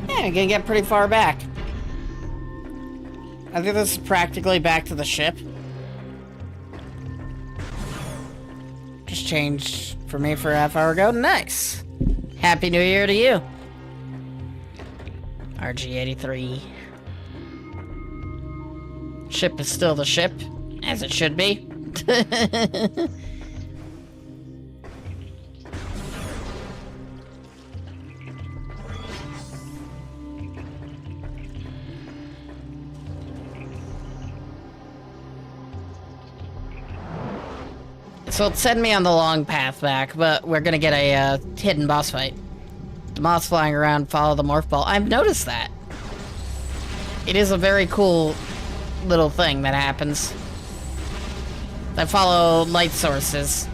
A: Yeah, I'm gonna get pretty far back. I think this is practically back to the ship. changed for me for a half hour ago. Nice. Happy New Year to you. RG83. Ship is still the ship, as it should be. So it'll send me on the long path back, but we're gonna get a hidden boss fight. The moths flying around follow the morph ball. I've noticed that. It is a very cool little thing that happens. They follow light sources.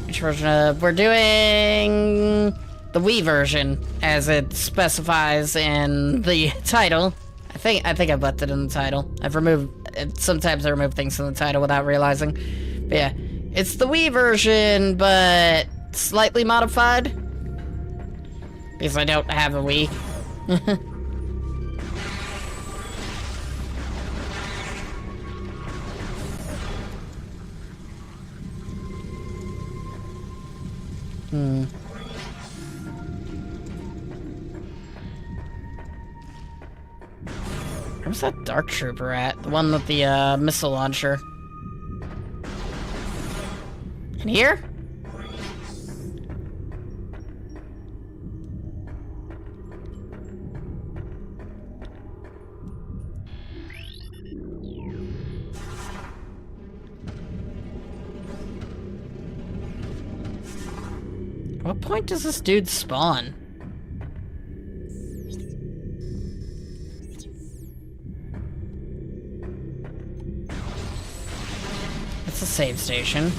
A: Which version of... We're doing the Wii version, as it specifies in the title. I think I've left it in the title. Sometimes I remove things from the title without realizing. But yeah, it's the Wii version, but slightly modified. Because I don't have a Wii. Where's that Dark Trooper at? The one with the missile launcher. In here? What point does this dude spawn? It's a save station.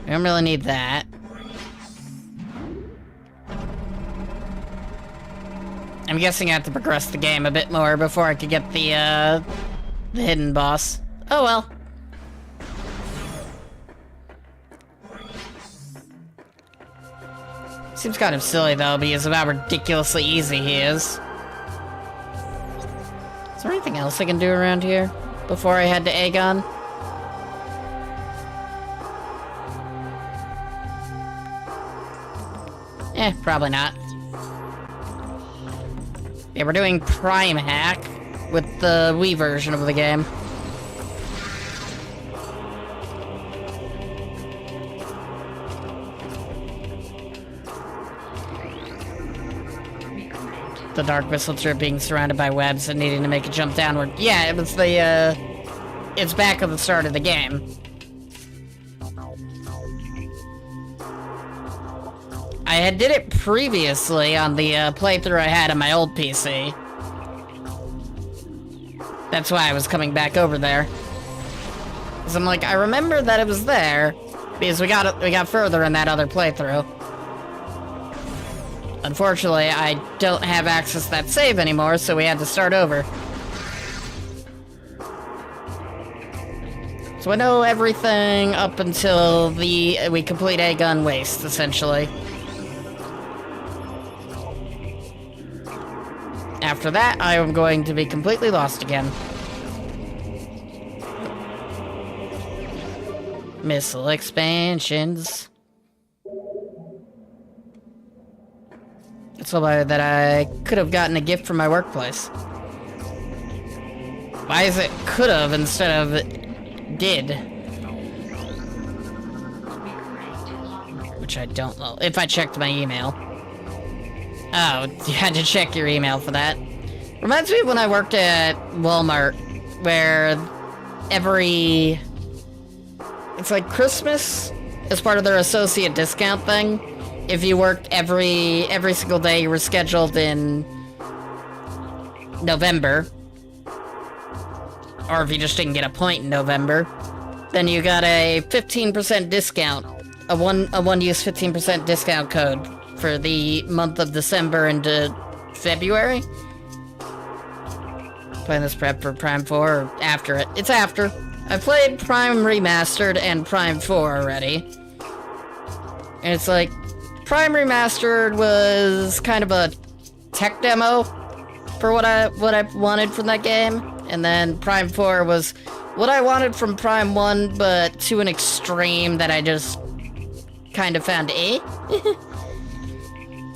A: We don't really need that. I'm guessing I have to progress the game a bit more before I could get the hidden boss. Oh well. Seems kind of silly though, because of how ridiculously easy he is. Is there anything else I can do around here before I head to Agon? Probably not. Yeah, we're doing PrimeHack with the Wii version of the game. The dark missile trip being surrounded by webs and needing to make a jump downward. Yeah, it was the, it's back at the start of the game. I had did it previously on the playthrough I had on my old PC. That's why I was coming back over there. Cause I'm like, I remember that it was there because we got further in that other playthrough. Unfortunately, I don't have access to that save anymore, so we had to start over. So I know everything up until we complete Agon Waste, essentially. After that, I am going to be completely lost again. Missile expansions. It's so bad that I could have gotten a gift from my workplace. Why is it could have instead of did? Which I don't know. If I checked my email. Oh, you had to check your email for that. Reminds me of when I worked at Walmart, where it's like Christmas as part of their associate discount thing. If you worked every single day you were scheduled in November, or if you just didn't get a point in November, then you got a 15% discount, a one-use 15% discount code for the month of December into February. Playing this prep for Prime 4 or after it? It's after. I played Prime Remastered and Prime 4 already. And it's like, Prime Remastered was kind of a tech demo for what I wanted from that game. And then Prime 4 was what I wanted from Prime 1, but to an extreme that I just kind of found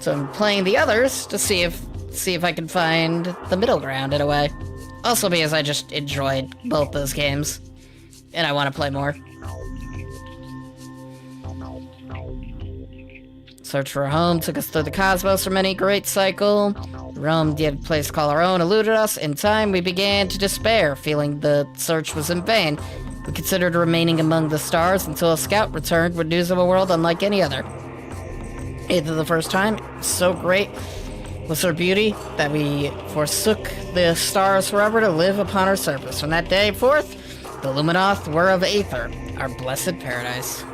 A: So I'm playing the others to see if I can find the middle ground in a way. Also because I just enjoyed both those games, and I want to play more. Search for a home took us through the cosmos for many great cycle. Rome did a place called our own eluded us. In time, we began to despair, feeling the search was in vain. We considered remaining among the stars until a scout returned with news of a world unlike any other. Either the first time, so great was her beauty that we forsook the stars forever to live upon her surface. From that day forth, the Luminoth were of Aether, our blessed paradise.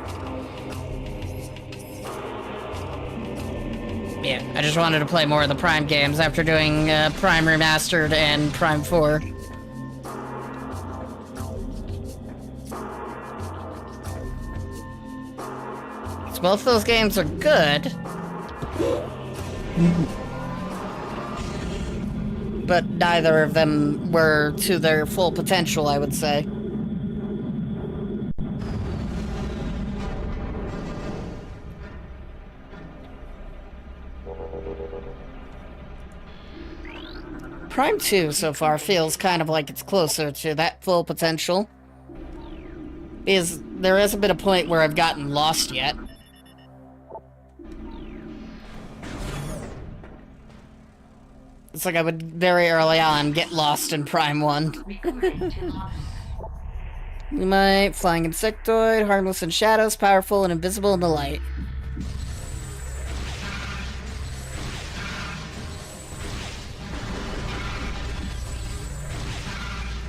A: Yeah, I just wanted to play more of the Prime games after doing Prime Remastered and Prime 4. So both those games are good. But neither of them were to their full potential, I would say. Prime 2 so far feels kind of like it's closer to that full potential. Because there hasn't been a point where I've gotten lost yet. It's like I would very early on get lost in Prime 1. We might, flying insectoid, harmless in shadows, powerful and invisible in the light.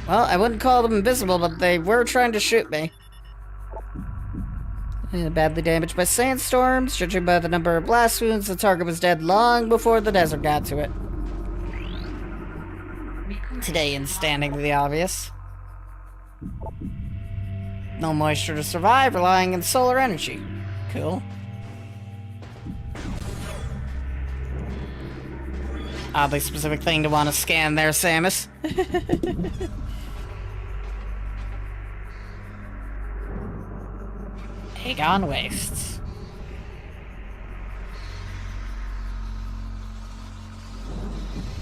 A: Well, I wouldn't call them invisible, but they were trying to shoot me. Badly damaged by sandstorms. Judging by the number of blast wounds, the target was dead long before the desert got to it. Today, in standing to the obvious. No moisture to survive, relying on solar energy. Cool. Oddly specific thing to want to scan there, Samus. Agon Wastes.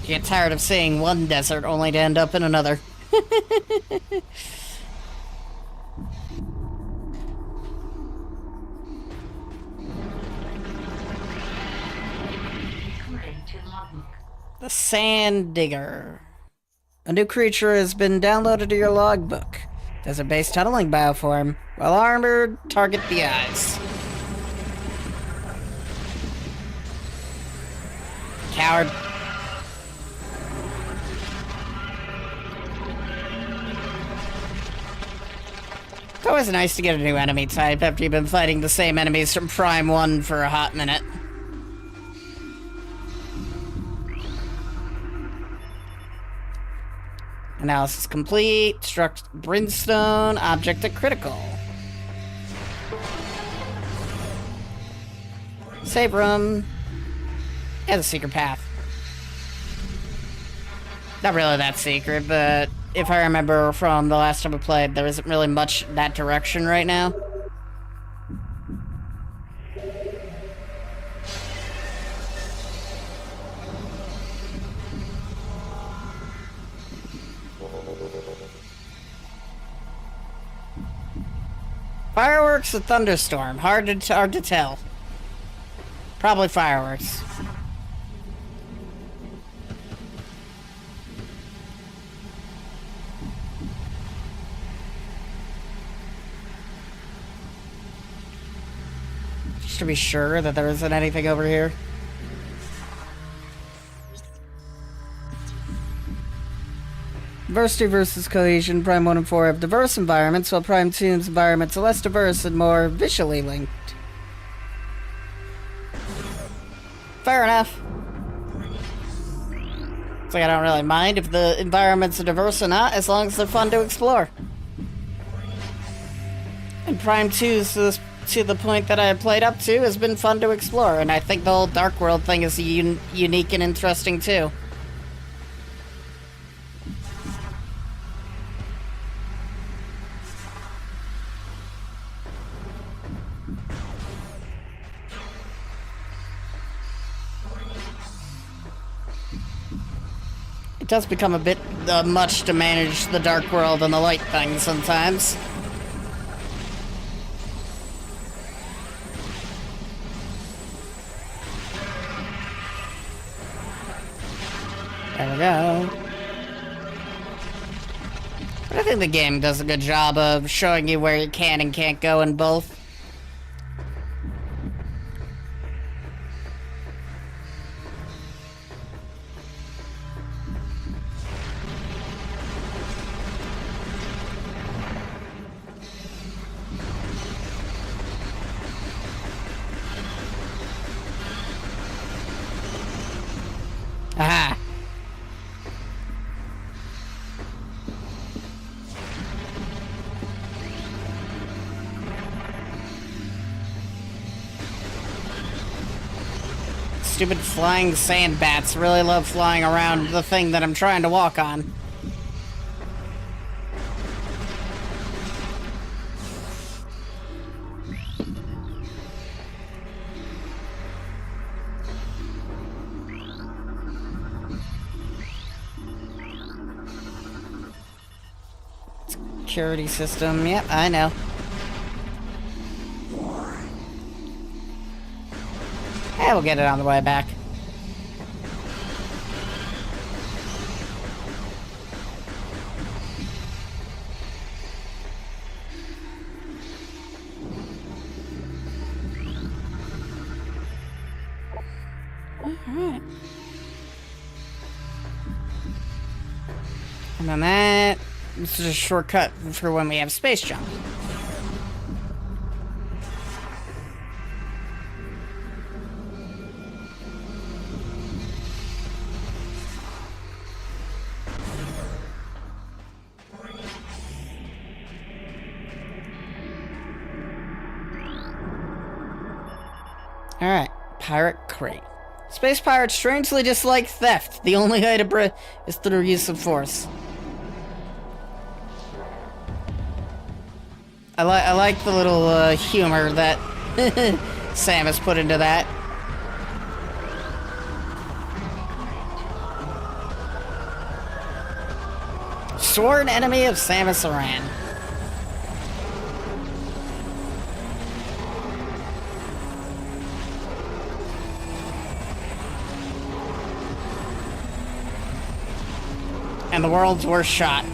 A: You get tired of seeing one desert only to end up in another. The Sand Digger. A new creature has been downloaded to your logbook. Desert-based tunneling bioform. Well armored, target the eyes. Coward. It's always nice to get a new enemy type after you've been fighting the same enemies from Prime 1 for a hot minute. Analysis complete. Struck brimstone. Object at critical. Save room. And the secret path. Not really that secret, but if I remember from the last time we played, there isn't really much in that direction right now. Fireworks or thunderstorm? Hard to tell. Probably fireworks. Just to be sure that there isn't anything over here. Diversity versus cohesion. Prime 1 and 4 have diverse environments, while Prime 2's environments are less diverse and more visually linked. Fair enough. It's like I don't really mind if the environments are diverse or not, as long as they're fun to explore. And Prime 2's to the point that I played up to has been fun to explore, and I think the whole Dark World thing is unique and interesting too. does become a bit much to manage the dark world and the light things sometimes. There we go. But I think the game does a good job of showing you where you can and can't go in both. Aha! Stupid flying sand bats really love flying around the thing that I'm trying to walk on. Security system, yep, I know. Yeah, we'll get it on the way back. Alright. And then that... This is a shortcut for when we have space jump. Alright, pirate crate. Space pirates strangely dislike theft. The only way to break is through use of force. I like the little humor that Samus put into that. Sworn enemy of Samus Aran. And the world's worst shot.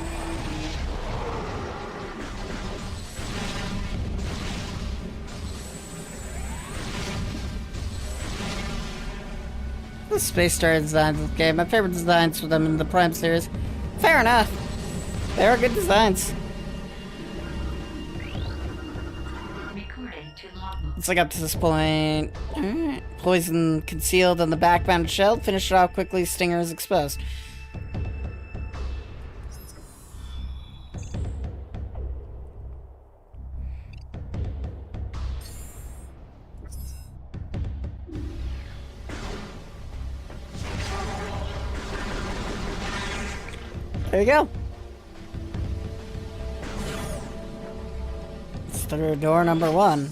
A: The Space Star designs of this game. My favorite designs for them in the Prime series. Fair enough. They are good designs. Let's look up to this point. Alright. Poison concealed on the back-mounted shell. Finish it off quickly. Stinger is exposed. There you go. It's through door number 1.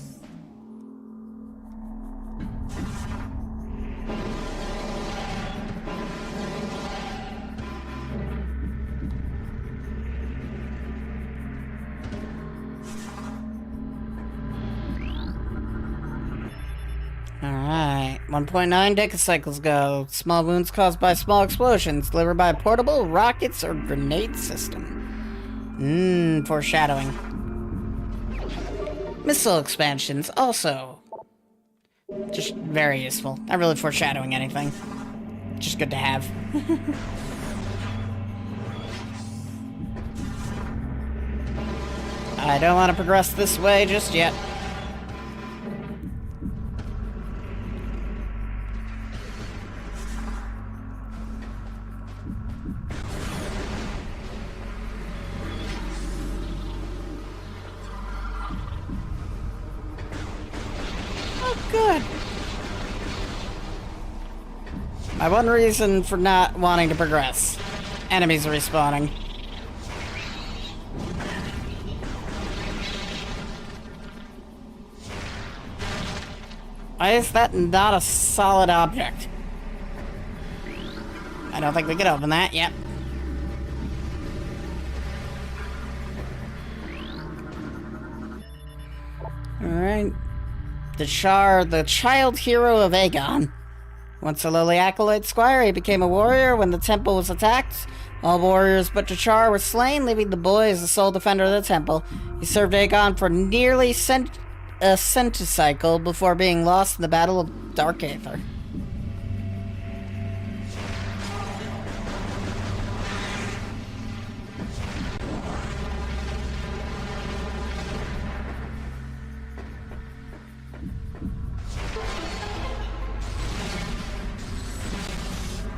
A: Alright, 1.9 decacycles go. Small wounds caused by small explosions, delivered by portable, rockets, or grenade system. Foreshadowing. Missile expansions, also. Just very useful. Not really foreshadowing anything. Just good to have. I don't want to progress this way just yet. Good. My one reason for not wanting to progress. Enemies respawning. Why is that not a solid object? I don't think we can open that yet. Alright. The child hero of Aegon. Once a lowly acolyte squire, he became a warrior when the temple was attacked. All warriors but Char were slain, leaving the boy as the sole defender of the temple. He served Aegon for nearly a centicycle before being lost in the Battle of Dark Aether.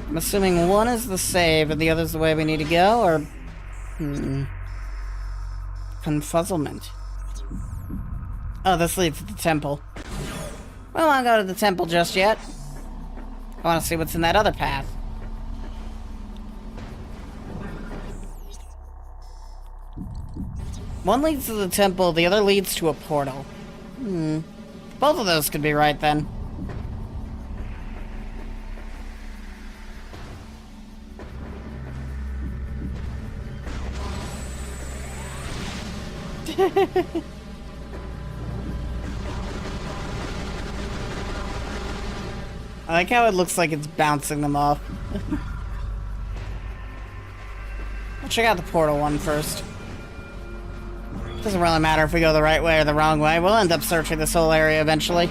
A: I'm assuming one is the save and the other's the way we need to go, or... Confuzzlement. Oh, this leads to the temple. We don't want to go to the temple just yet. I want to see what's in that other path. One leads to the temple, the other leads to a portal. Both of those could be right, then. I like how it looks like it's bouncing them off. I'll check out the portal one first. Doesn't really matter if we go the right way or the wrong way. We'll end up searching this whole area eventually.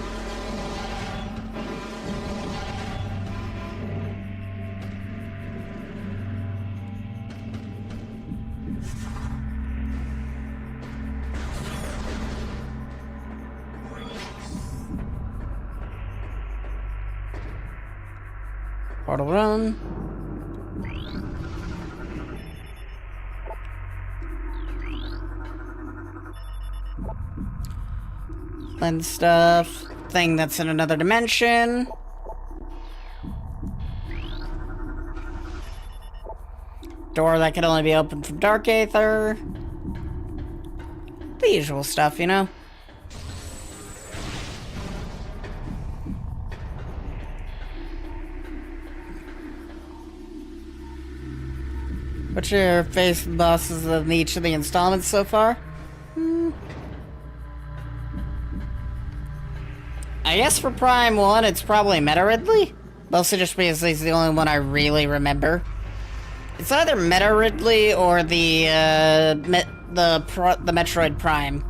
A: Portal run. Lens stuff. Thing that's in another dimension. Door that can only be opened from Dark Aether. The usual stuff, you know? What's your favorite bosses in each of the installments so far? I guess for Prime 1, it's probably Meta Ridley. Mostly just because he's the only one I really remember. It's either Meta Ridley or the Metroid Prime.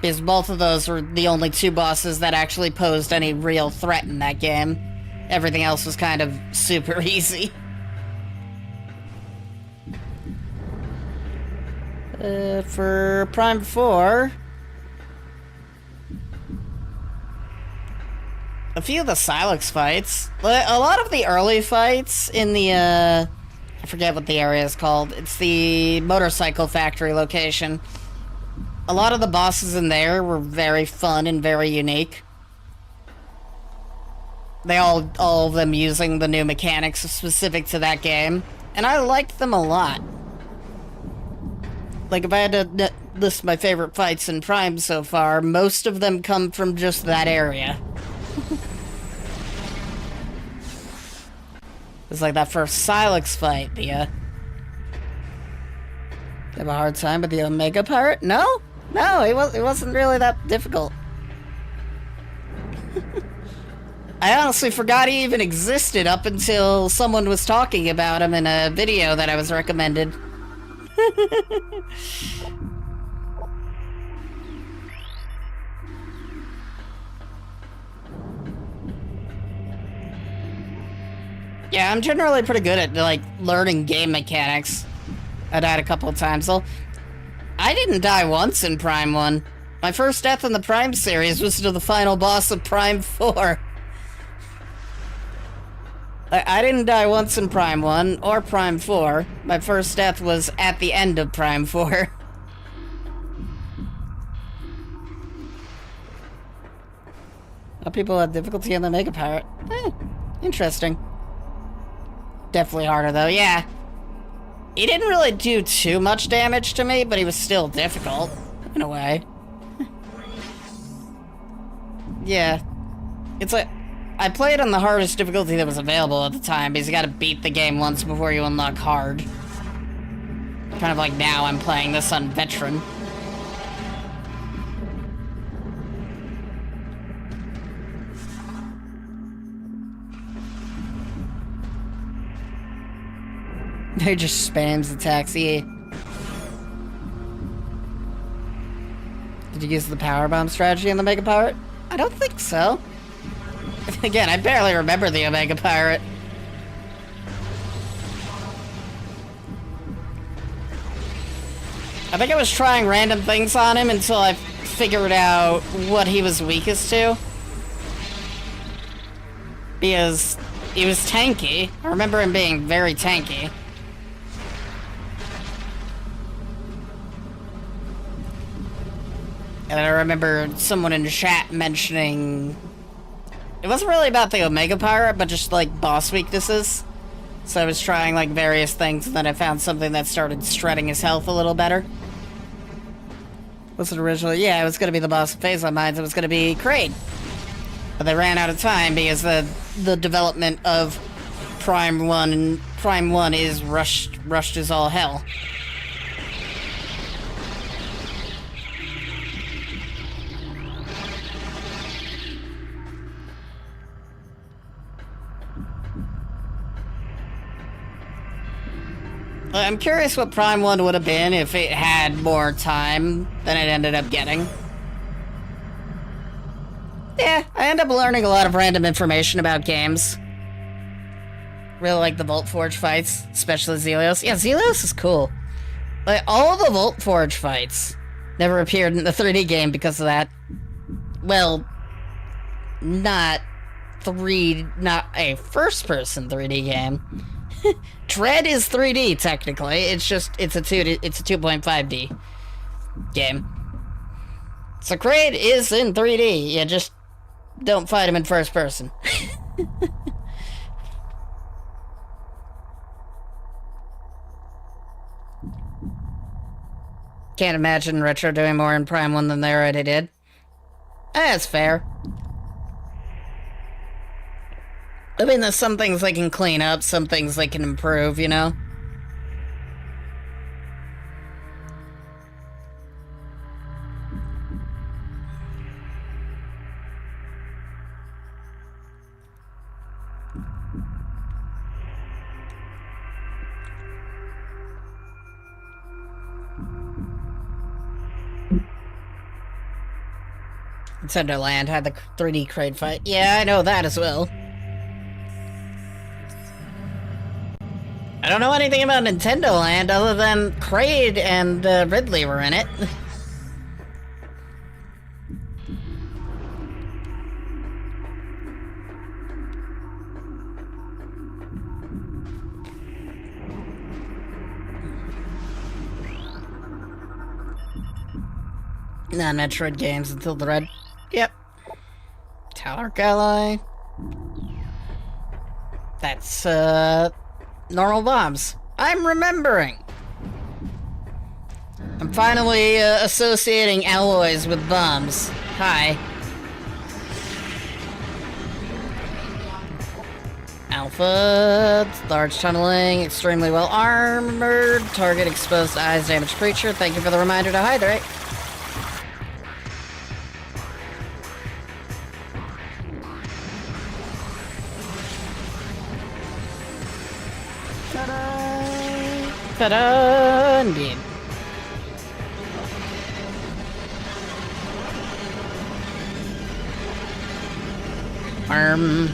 A: Because both of those were the only two bosses that actually posed any real threat in that game. Everything else was kind of super easy. For Prime 4... a few of the Silex fights. A lot of the early fights in the, I forget what the area is called. It's the motorcycle factory location. A lot of the bosses in there were very fun and very unique. All of them using the new mechanics specific to that game. And I liked them a lot. Like, if I had to list my favorite fights in Prime so far, most of them come from just that area. It's like that first Silex fight, have a hard time with the Omega Pirate? No, it wasn't really that difficult. I honestly forgot he even existed up until someone was talking about him in a video that I was recommended. Yeah, I'm generally pretty good at, like, learning game mechanics. I died a couple of times, though. I didn't die once in Prime 1. My first death in the Prime series was to the final boss of Prime 4. I didn't die once in Prime 1 or Prime 4. My first death was at the end of Prime 4. People have difficulty on the Mega Pirate. Interesting. Definitely harder, though, yeah. He didn't really do too much damage to me, but he was still difficult, in a way. Yeah. It's like, I played on the hardest difficulty that was available at the time, because you gotta beat the game once before you unlock hard. Kind of like now I'm playing this on Veteran. He just spams the taxi. Did you use the power bomb strategy in the Mega Pirate? I don't think so. Again, I barely remember the Omega Pirate. I think I was trying random things on him until I figured out what he was weakest to. Because he was tanky. I remember him being very tanky. And I remember someone in the chat mentioning... It wasn't really about the Omega Pirate, but just, like, boss weaknesses. So I was trying, like, various things, and then I found something that started shredding his health a little better. Was it originally? Yeah, it was going to be the boss of Phase on Mines. It was going to be Kraid. But they ran out of time because the development of Prime 1 and Prime 1 is rushed as all hell. I'm curious what Prime 1 would have been if it had more time than it ended up getting. Yeah, I end up learning a lot of random information about games. Really like the Volt Forge fights, especially Zelios. Yeah, Zelios is cool. Like, all the Volt Forge fights never appeared in the 3D game because of that. Well, not a first-person 3D game. Dread is 3D, technically. It's just, it's a 2.5D game. So Kraid is in 3D. You just don't fight him in first person. Can't imagine Retro doing more in Prime 1 than they already did. That's fair. I mean, there's some things they can clean up, some things they can improve, you know? Nintendo Land had the 3D Kraid fight. Yeah, I know that as well. I don't know anything about Nintendo Land other than Kraid and Ridley were in it. Non-Metroid games until the red. Yep. Tower Ally. That's, normal bombs. I'm remembering. I'm finally associating alloys with bombs. Hi. Alpha, large tunneling, extremely well armored, target exposed to eyes, damaged creature. Thank you for the reminder to hydrate. Ta-da! Indeed. Worm.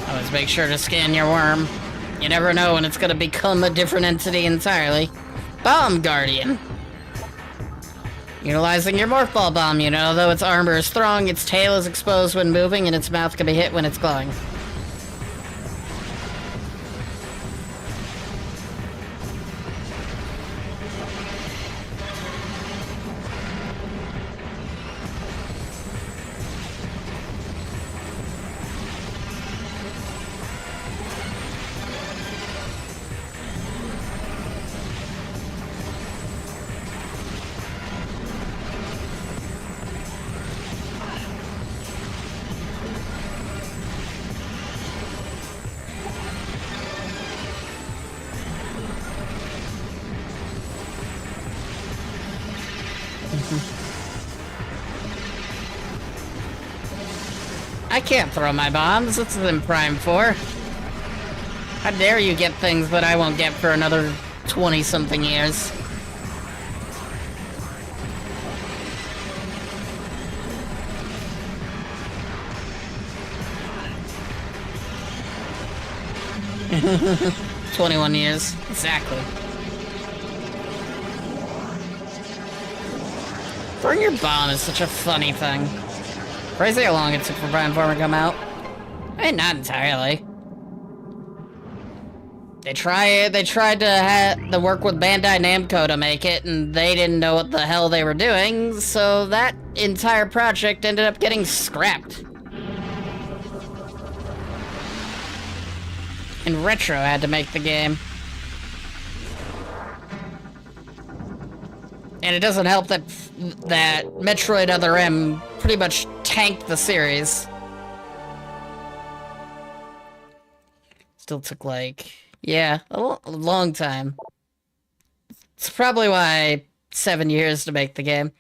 A: Always make sure to scan your worm. You never know when it's gonna become a different entity entirely. Bomb Guardian. Utilizing your Morph Ball Bomb unit, although its armor is strong, its tail is exposed when moving, and its mouth can be hit when it's glowing. I can't throw my bombs. This is in Prime 4. How dare you get things that I won't get for another 20-something years. "21 years. Exactly. Throwing your bomb is such a funny thing. Crazy how long it took for Prime 4 to come out. I mean, not entirely. They tried to work with Bandai Namco to make it, and they didn't know what the hell they were doing, so that entire project ended up getting scrapped. And Retro had to make the game. And it doesn't help that Metroid Other M pretty much tanked the series. Still took like, yeah, a long time. It's probably why 7 years to make the game.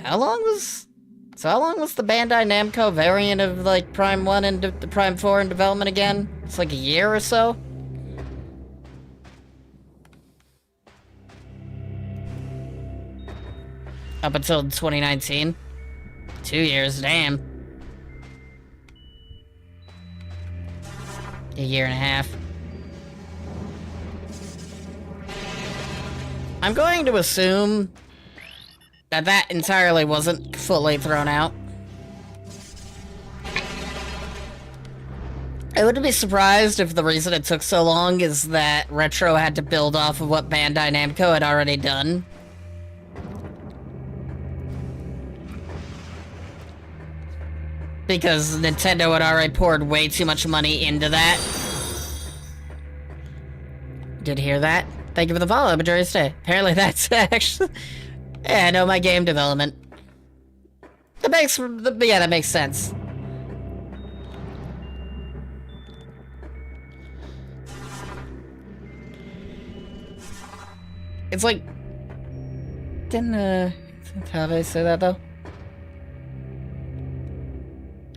A: How long was the Bandai Namco variant of like Prime 1 and the Prime 4 in development again? It's like a year or so? Up until 2019. 2 years, damn. A year and a half. I'm going to assume that entirely wasn't fully thrown out. I wouldn't be surprised if the reason it took so long is that Retro had to build off of what Bandai Namco had already done. Because Nintendo had already poured way too much money into that. Did you hear that? Thank you for the follow, Majority Stay. Apparently that's actually... Yeah, I know my game development. That makes sense. It's like... How did I say that, though?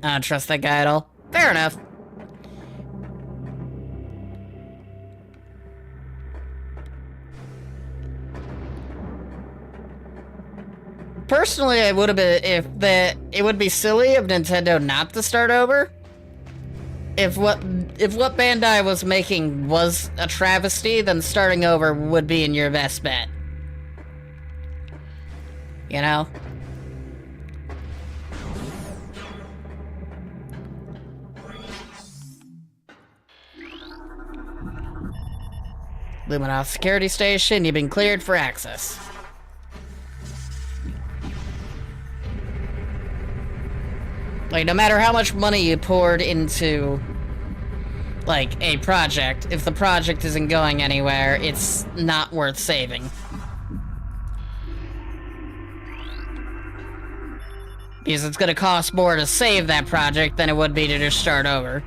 A: I don't trust that guy at all. Fair enough. Personally, it would be silly of Nintendo not to start over. If what Bandai was making was a travesty, then starting over would be in your best bet. You know? Luminoff Security Station, you've been cleared for access. Like, no matter how much money you poured into, like, a project, if the project isn't going anywhere, it's not worth saving. Because it's gonna cost more to save that project than it would be to just start over.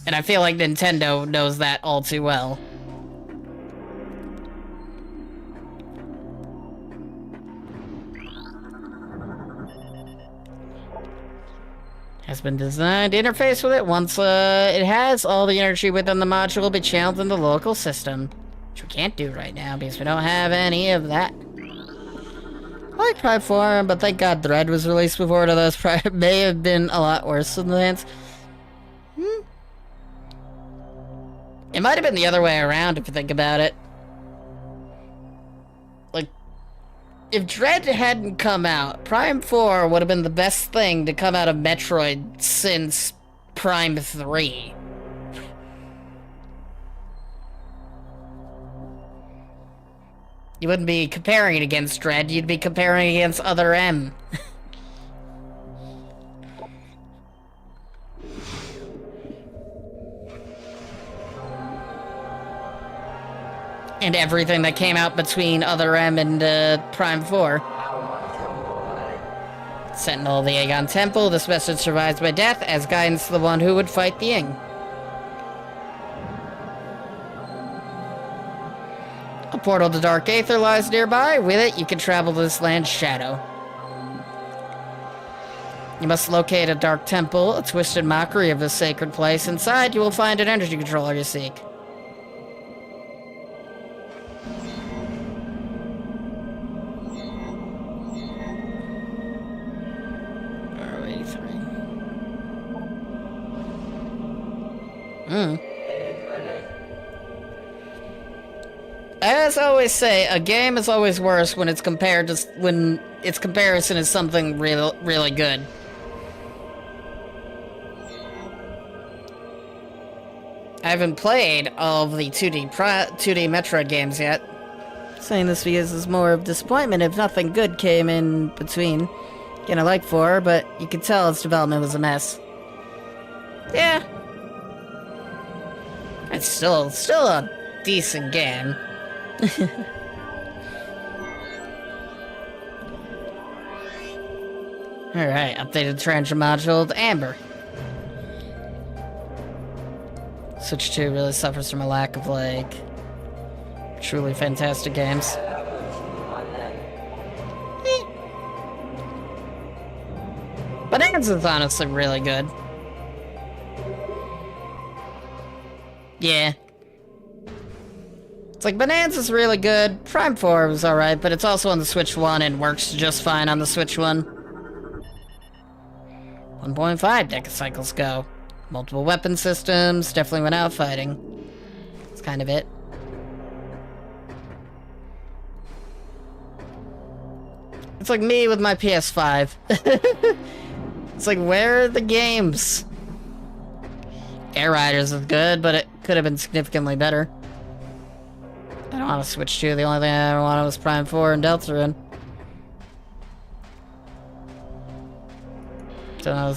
A: And I feel like Nintendo knows that all too well. Has been designed to interface with it. Once it has, all the energy within the module will be channeled in the local system. Which we can't do right now because we don't have any of that. I like Prime 4, but thank God Thread was released before it, although it may have been a lot worse than the hands. It might have been the other way around if you think about it. Like, if Dread hadn't come out, Prime 4 would have been the best thing to come out of Metroid since Prime 3. You wouldn't be comparing it against Dread, you'd be comparing it against Other M. And everything that came out between Other M and Prime 4. Sentinel of the Aegon Temple, this message survives by death as guidance to the one who would fight the Ying. A portal to Dark Aether lies nearby. With it, you can travel to this land's shadow. You must locate a dark temple, a twisted mockery of this sacred place. Inside, you will find an energy controller you seek. As I always say, a game is always worse when its when its comparison is something really good. I haven't played all of the 2D Metroid games yet. Saying this because it's more of disappointment if nothing good came in between. Again, I like 4, but you could tell its development was a mess. Yeah. It's still a decent game. Alright, updated transfer module to Amber. Switch 2 really suffers from a lack of, like, truly fantastic games. Bonanza's honestly really good. Yeah. It's like, Bonanza's really good. Prime 4 was alright, but it's also on the Switch 1 and works just fine on the Switch 1. 1.5 Decacycles go. Multiple weapon systems, definitely went out fighting. That's kind of it. It's like me with my PS5. It's like, where are the games? Air Riders is good, but it could have been significantly better. I don't want to switch to. The only thing I ever wanted was Prime 4 and Deltarune. So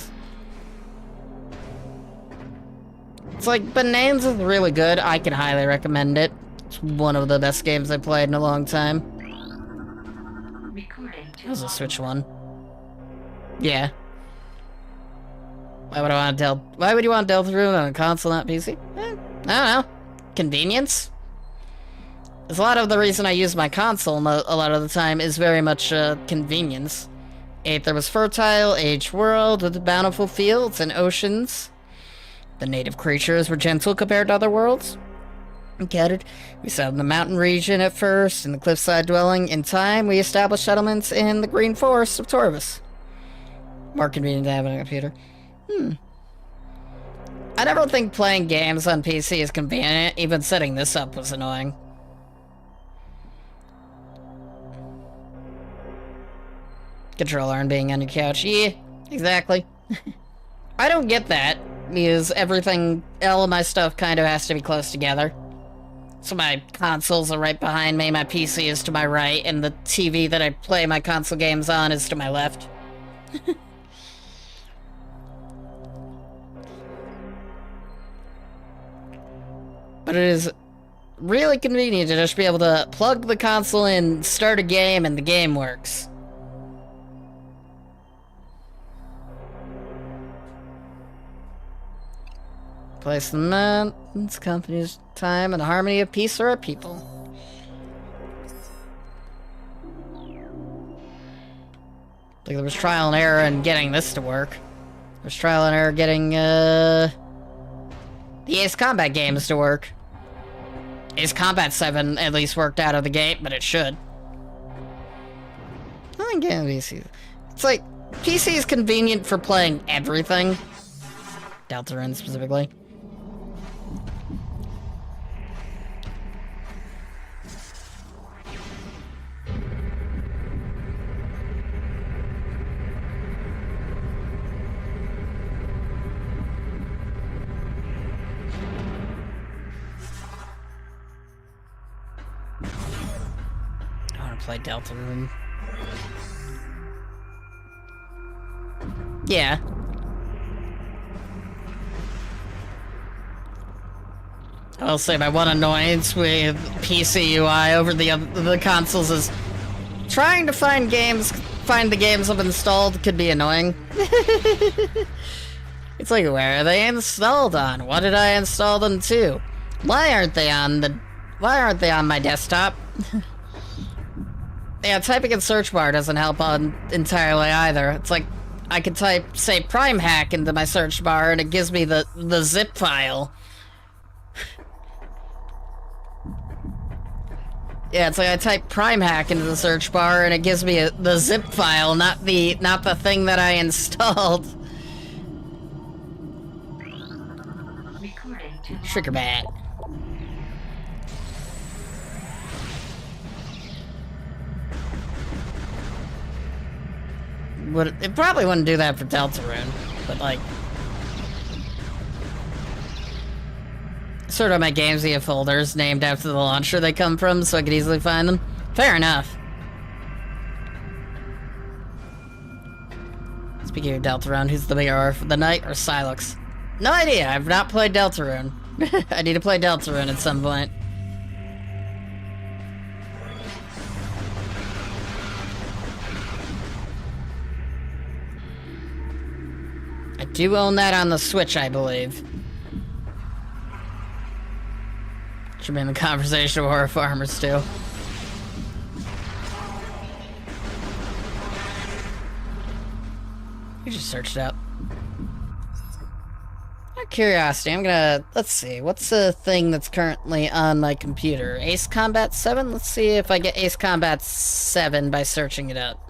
A: it's like, Bonanza's really good. I can highly recommend it. It's one of the best games I've played in a long time. It was a Switch 1. Yeah. Why would you want Deltarune on a console, not PC? I don't know. Convenience? There's a lot of the reason I use my console a lot of the time is very much convenience. Aether was fertile, aged world with bountiful fields and oceans. The native creatures were gentle compared to other worlds. Get it? We settled in the mountain region at first, in the cliffside dwelling. In time, we established settlements in the green forest of Torvus. More convenient to have on a computer. I never think playing games on PC is convenient. Even setting this up was annoying. Controller and being on your couch. Yeah, exactly. I don't get that, because all of my stuff kind of has to be close together. So my consoles are right behind me, my PC is to my right, and the TV that I play my console games on is to my left. But it is really convenient to just be able to plug the console in, start a game, and the game works. Place the mountains, company's time, and the harmony of peace are our people. Like, there was trial and error in getting this to work. There's trial and error getting, the Ace Combat games to work. Ace Combat 7 at least worked out of the gate, but it should. I think PC. It's like, PC is convenient for playing everything. Deltarune specifically. Play Deltarune. Yeah. I'll say my one annoyance with PC UI over the consoles is trying to find the games I've installed could be annoying. It's like, where are they installed on? What did I install them to? Why aren't they on my desktop? Yeah, typing in search bar doesn't help entirely either. It's like, I could type, say, PrimeHack into my search bar, and it gives me the zip file. Yeah, it's like I type PrimeHack into the search bar, and it gives me the zip file, not the thing that I installed. Sugar bat. It probably wouldn't do that for Deltarune, but like, sort of my games via folders named after the launcher they come from, so I could easily find them. Fair enough. Speaking of Deltarune, who's the bigger R, the Knight or Silux? No idea. I've not played Deltarune. I need to play Deltarune at some point. I do own that on the Switch, I believe. Should be in the conversation with horror farmers, too. You just searched it up. Out of curiosity, I'm gonna... Let's see. What's the thing that's currently on my computer? Ace Combat 7? Let's see if I get Ace Combat 7 by searching it up.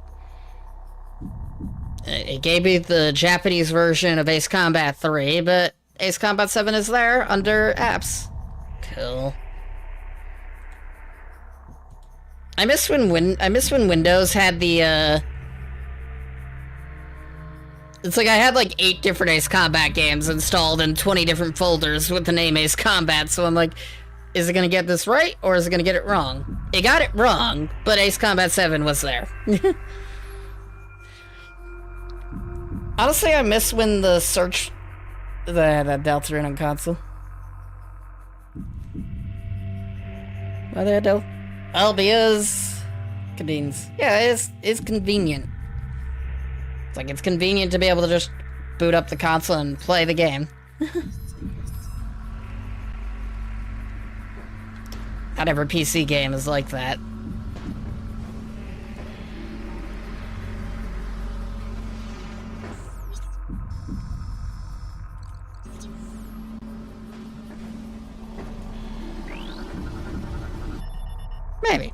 A: It gave me the Japanese version of Ace Combat 3, but Ace Combat 7 is there under apps. Cool. I miss when Windows had the it's like I had like 8 different Ace Combat games installed in 20 different folders with the name Ace Combat, so I'm like, is it gonna get this right or is it gonna get it wrong? It got it wrong, but Ace Combat 7 was there. Honestly, I miss when the search that Deltarune on console. Why they had Del? Oh, because convenience. Yeah, it's convenient. It's like it's convenient to be able to just boot up the console and play the game. Not every PC game is like that. Maybe.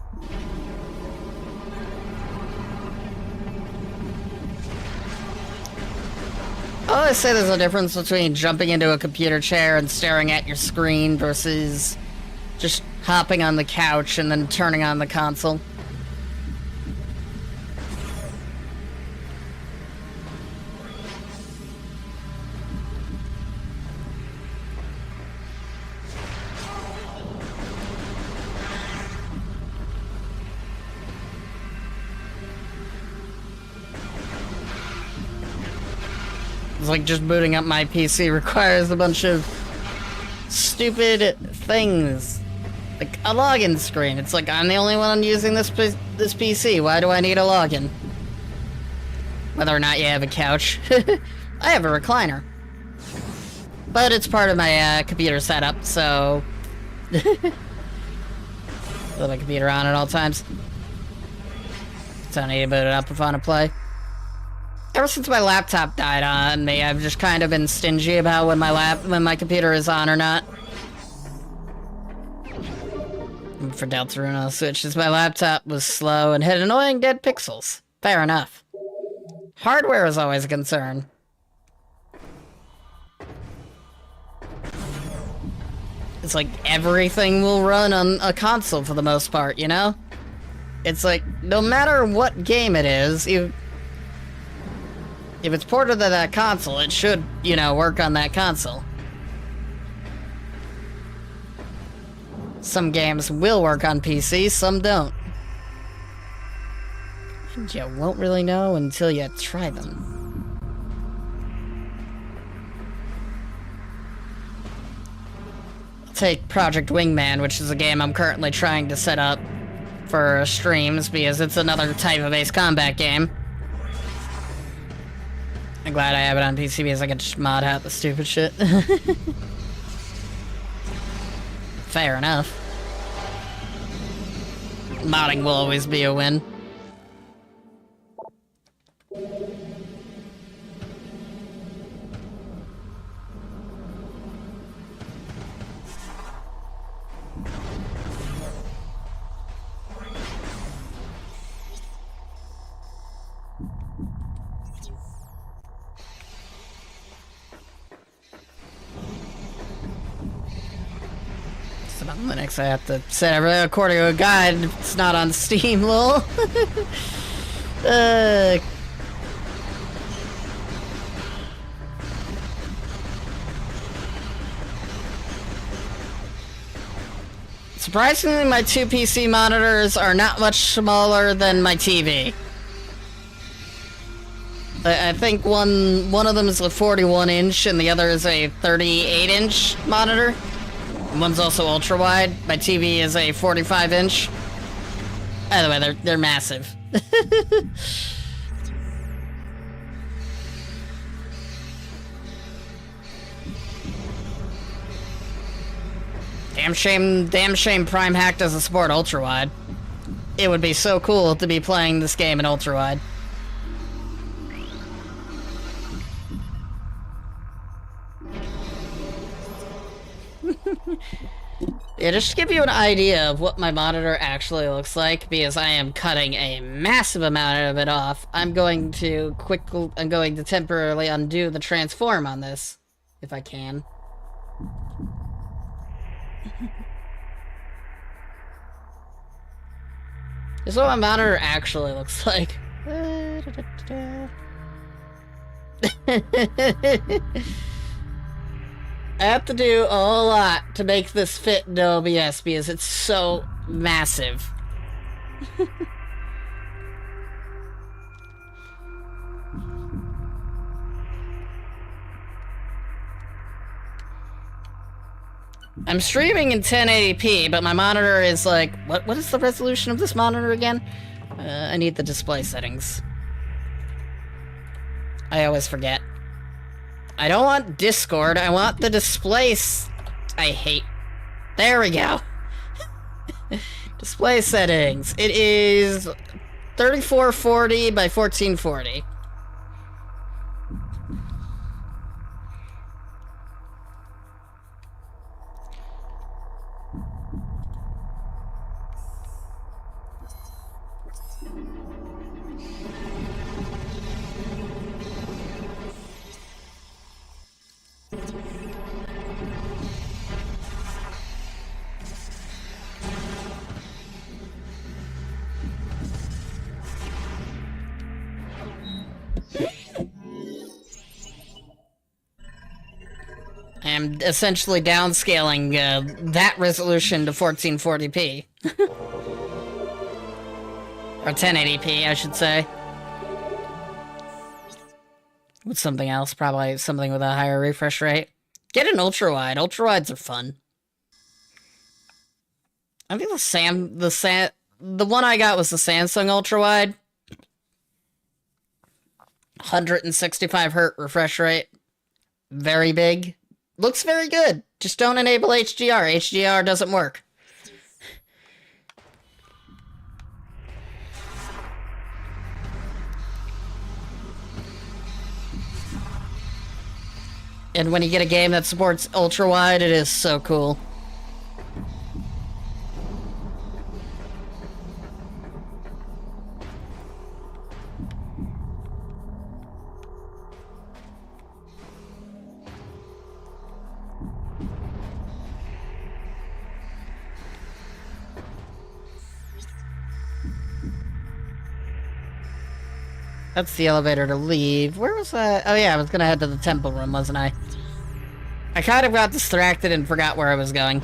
A: I always say there's a difference between jumping into a computer chair and staring at your screen versus just hopping on the couch and then turning on the console. It's like just booting up my PC requires a bunch of stupid things. Like a login screen. It's like, I'm the only one using this PC. Why do I need a login? Whether or not you have a couch. I have a recliner. But it's part of my computer setup, so... Leave my computer on at all times. So I need to boot it up if I want to play. Ever since my laptop died on me, I've just kind of been stingy about when my computer is on or not. For Deltarune on the Switch, since my laptop was slow and had annoying dead pixels. Fair enough. Hardware is always a concern. It's like everything will run on a console for the most part, you know? It's like, no matter what game it is, if it's ported to that console, it should, you know, work on that console. Some games will work on PC, some don't. And you won't really know until you try them. Take Project Wingman, which is a game I'm currently trying to set up for streams because it's another type of Ace Combat game. I'm glad I have it on PC because I can just mod out the stupid shit. Fair enough. Modding will always be a win. on Linux. I have to set everything according to a guide. It's not on Steam, lol. Surprisingly, my two PC monitors are not much smaller than my TV. I think one of them is a 41-inch and the other is a 38-inch monitor. One's also ultra-wide. My TV is a 45-inch. Either way, they're massive. Damn shame PrimeHack doesn't support ultra-wide. It would be so cool to be playing this game in ultra-wide. Yeah, just to give you an idea of what my monitor actually looks like, because I am cutting a massive amount of it off, I'm going to temporarily undo the transform on this, if I can. This is what my monitor actually looks like. I have to do a whole lot to make this fit into OBS because it's so massive. I'm streaming in 1080p, but my monitor is like... What is the resolution of this monitor again? I need the display settings. I always forget. I don't want Discord, I want the displays. I hate... There we go. Display settings. It is 3440 by 1440. I'm essentially downscaling that resolution to 1440p. Or 1080p, I should say. With something else, probably something with a higher refresh rate. Get an ultra-wide. Ultra-wides are fun. I think the one I got was the Samsung ultra-wide. 165 Hz refresh rate. Very big. Looks very good. Just don't enable HDR. HDR doesn't work. And when you get a game that supports ultra-wide, it is so cool. That's the elevator to leave. Where was that? Oh yeah, I was gonna head to the temple room, wasn't I? I kind of got distracted and forgot where I was going.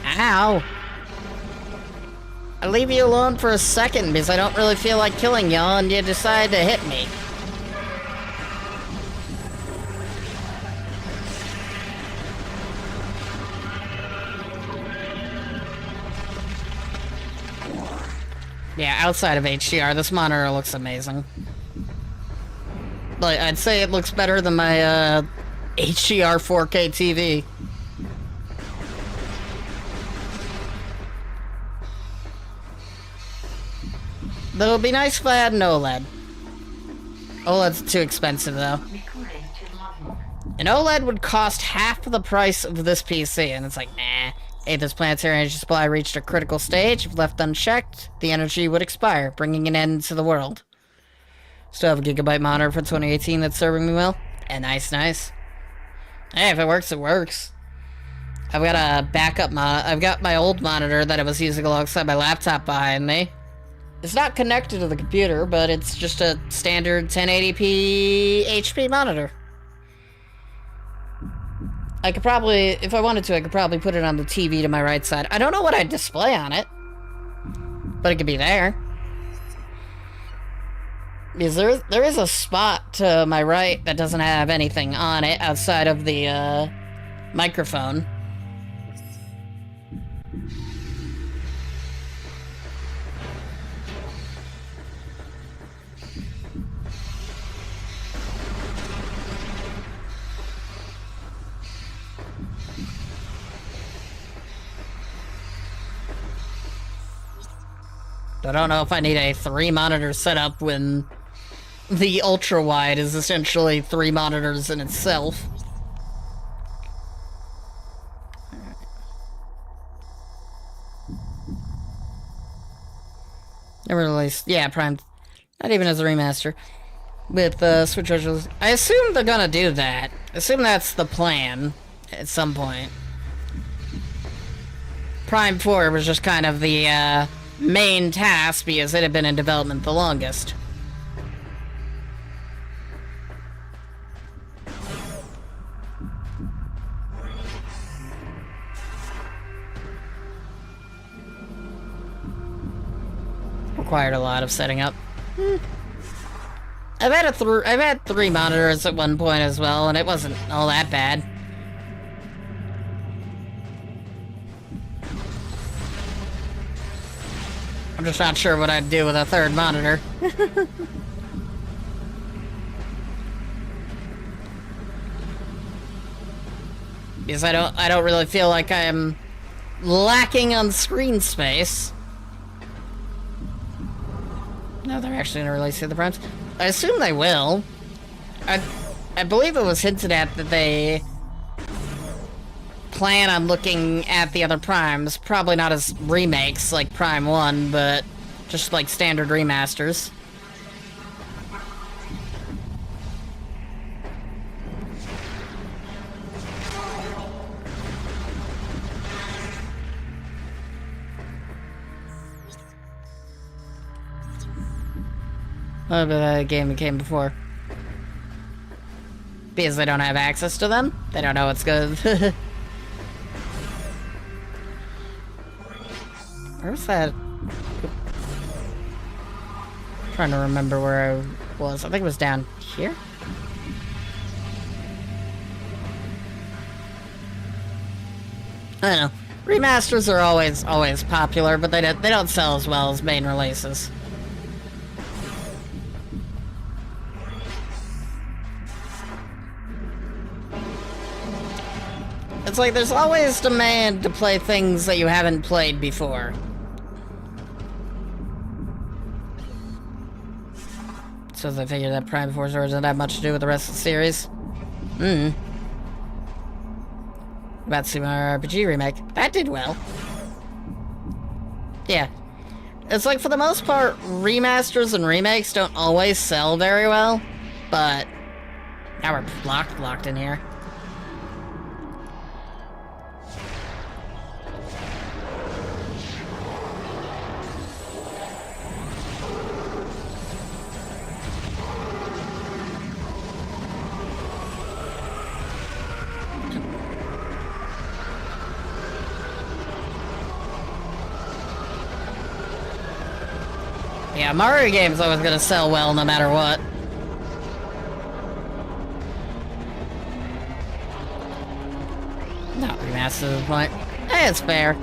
A: Ow! I leave you alone for a second because I don't really feel like killing y'all and you decide to hit me. Yeah, outside of HDR, this monitor looks amazing. Like, I'd say it looks better than my, HDR 4K TV. Though it'd be nice if I had an OLED. OLED's too expensive, though. An OLED would cost half the price of this PC, and it's like, nah. If this planetary energy supply reached a critical stage, if left unchecked, the energy would expire, bringing an end to the world. Still have a gigabyte monitor for 2018 that's serving me well. And nice. Hey, if it works, it works. I've got a backup I've got my old monitor that I was using alongside my laptop behind me. It's not connected to the computer, but it's just a standard 1080p HP monitor. I could probably, if I wanted to, I could probably put it on the TV to my right side. I don't know what I'd display on it, but it could be there. Because there is a spot to my right that doesn't have anything on it outside of the microphone. I don't know if I need a 3-monitor setup when the ultra-wide is essentially 3 monitors in itself. Never released. Yeah, Prime. Not even as a remaster. With Switch originals. I assume they're gonna do that. I assume that's the plan at some point. Prime 4 was just kind of the main task because it had been in development the longest. Required a lot of setting up. I've had 3 monitors at one point as well, and it wasn't all that bad. I'm just not sure what I'd do with a 3rd monitor. Because I don't really feel like I'm lacking on screen space. No, they're actually gonna release the other primes. I assume they will. I believe it was hinted at that they plan on looking at the other primes, probably not as remakes like Prime 1, but just like standard remasters. What about that game that came before? Because they don't have access to them? They don't know what's good. Where's that? I'm trying to remember where I was. I think it was down here? I don't know. Remasters are always popular, but they don't sell as well as main releases. It's like there's always demand to play things that you haven't played before. So they figured that Prime 4 doesn't have much to do with the rest of the series. About Super Mario RPG Remake. That did well. Yeah. It's like, for the most part, remasters and remakes don't always sell very well, but now we're locked in here. Yeah, Mario game's always gonna sell well no matter what. Not remastered at this point. It's fair.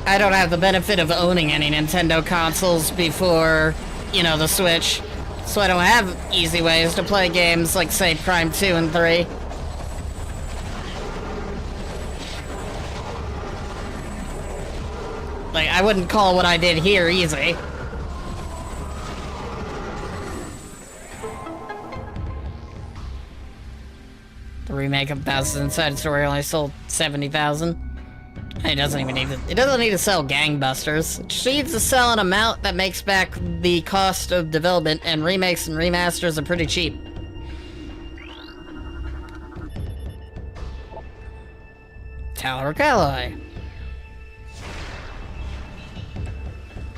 A: I don't have the benefit of owning any Nintendo consoles before, you know, the Switch. So I don't have easy ways to play games like, say, Prime 2 and 3. Like, I wouldn't call what I did here easy. The remake of Bowser's Inside Story only sold 70,000. It doesn't even need to. It doesn't need to sell gangbusters. It just needs to sell an amount that makes back the cost of development, and remakes and remasters are pretty cheap. Caloric alloy.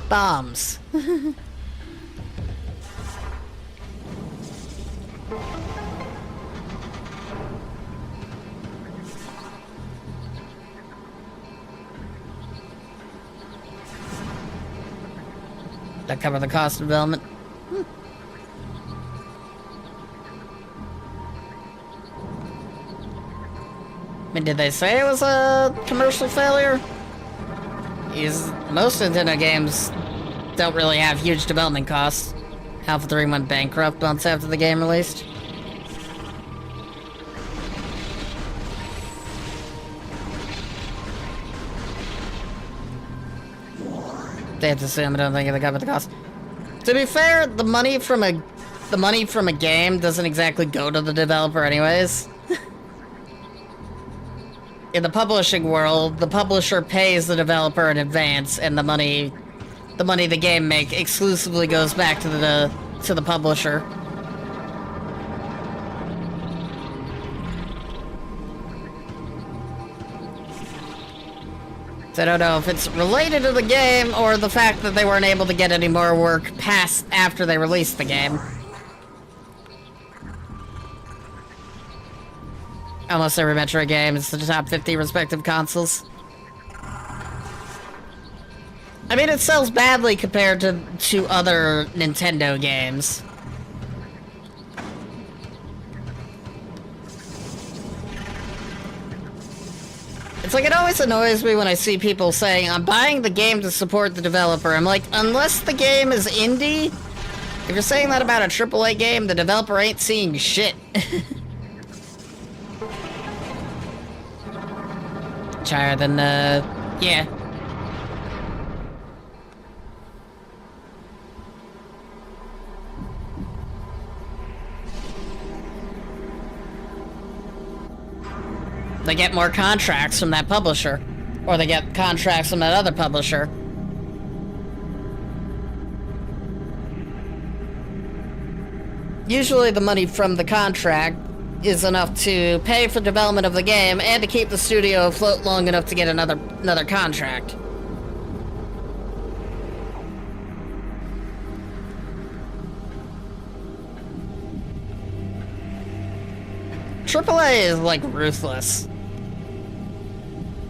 A: Bombs. That cover the cost of development. I mean, did they say it was a commercial failure? Most Nintendo games don't really have huge development costs. Alpha 3 went bankrupt months after the game released. They have to assume I don't think they covered the cost. To be fair, the money from a game doesn't exactly go to the developer anyways. In the publishing world, the publisher pays the developer in advance, and the money the game make exclusively goes back to the publisher. So I don't know if it's related to the game or the fact that they weren't able to get any more work past after they released the game. Almost every Metroid game is the top 50 respective consoles. I mean, it sells badly compared to other Nintendo games. It's like, it always annoys me when I see people saying, I'm buying the game to support the developer. I'm like, unless the game is indie, if you're saying that about a AAA game, the developer ain't seeing shit. Higher than, yeah. They get more contracts from that publisher. Or they get contracts from that other publisher. Usually the money from the contract is enough to pay for development of the game and to keep the studio afloat long enough to get another contract. AAA is like ruthless.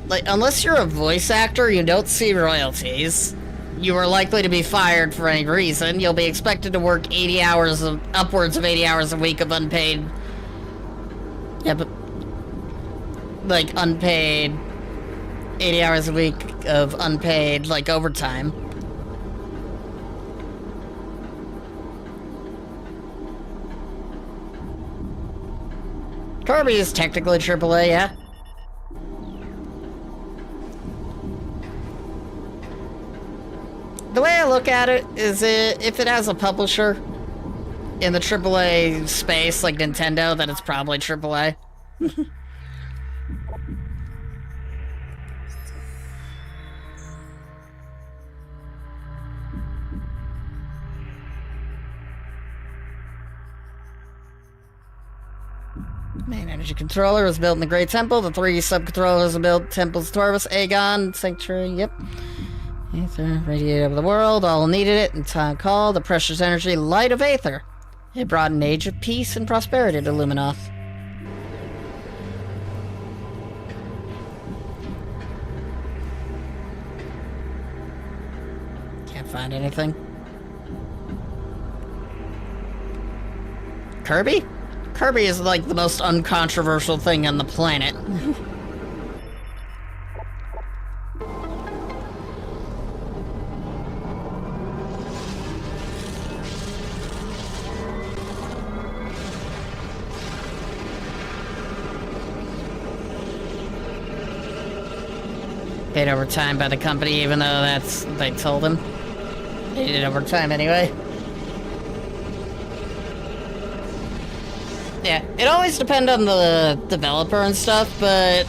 A: Like, unless you're a voice actor, you don't see royalties. You are likely to be fired for any reason. You'll be expected to work upwards of 80 hours a week of unpaid. Yeah, but like unpaid 80 hours a week of unpaid, like, overtime. Kirby is technically AAA, yeah. The way I look at it is if it has a publisher in the AAA space, like Nintendo, then it's probably AAA. Main energy controller was built in the Great Temple. The 3 sub-controllers were built Temples, Torvus, Aegon, Sanctuary, yep. Aether radiated over the world, all needed it, and time called the precious energy light of Aether. It brought an age of peace and prosperity to Luminoth. Can't find anything. Kirby? Kirby is like the most uncontroversial thing on the planet. Paid overtime by the company, even though they told him. They did overtime anyway. Yeah, it always depends on the developer and stuff, but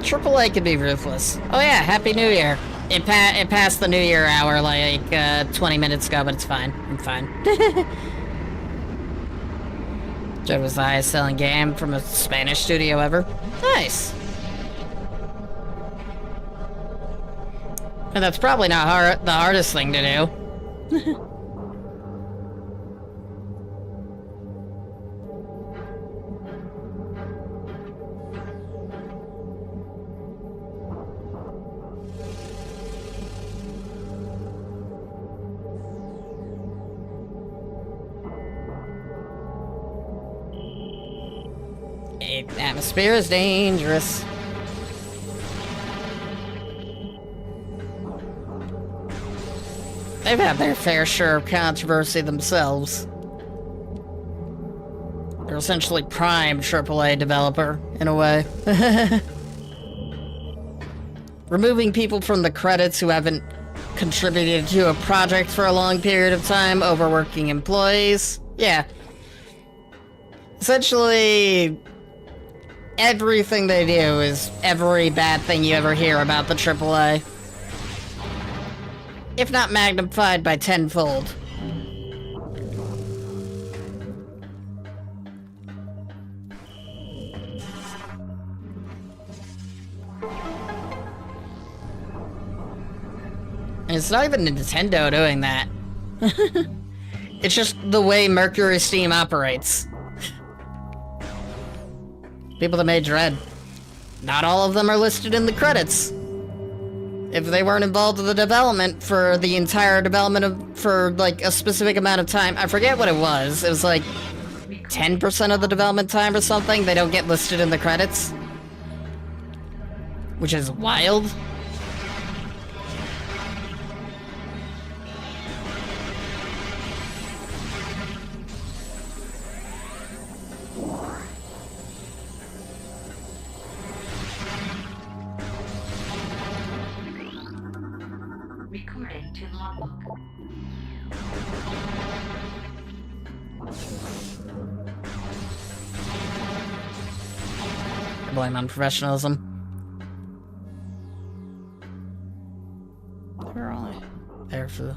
A: AAA can be ruthless. Oh yeah, Happy New Year. It passed the New Year hour like 20 minutes ago, but it's fine. I'm fine. It was the highest selling game from a Spanish studio ever. Nice. And that's probably not the hardest thing to do. Atmosphere is dangerous. They've had their fair share of controversy themselves. They're essentially prime AAA developer, in a way. Removing people from the credits who haven't contributed to a project for a long period of time, overworking employees. Yeah. Essentially, everything they do is every bad thing you ever hear about the AAA. If not magnified by tenfold. And it's not even Nintendo doing that. It's just the way Mercury Steam operates. People that made Dread. Not all of them are listed in the credits. If they weren't involved in the development for the entire development for like a specific amount of time, I forget what it was. It was like 10% of the development time or something. They don't get listed in the credits. Which is wild.
B: Recording to logbook.
A: I blame unprofessionalism. We're only there for the...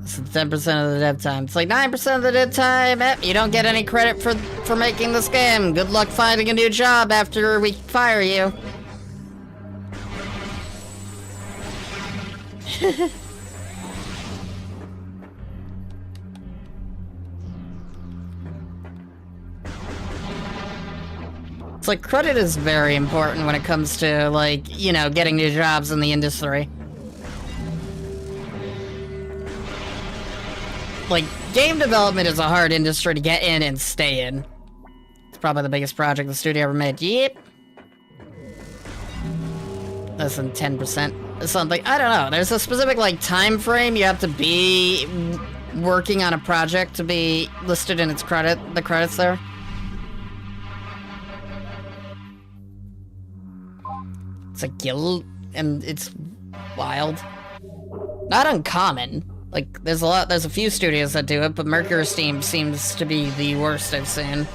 A: This is 10% of the dev time. It's like 9% of the dev time. You don't get any credit for making this game. Good luck finding a new job after we fire you. It's like credit is very important when it comes to, like, you know, getting new jobs in the industry. Like, game development is a hard industry to get in and stay in. It's probably the biggest project the studio ever made. Yep. Less than 10%. Something, I don't know. There's a specific, like, time frame you have to be working on a project to be listed in its the credits there. It's a guild, and it's wild. Not uncommon. Like, there's a few studios that do it, but Mercury Steam seems to be the worst I've seen.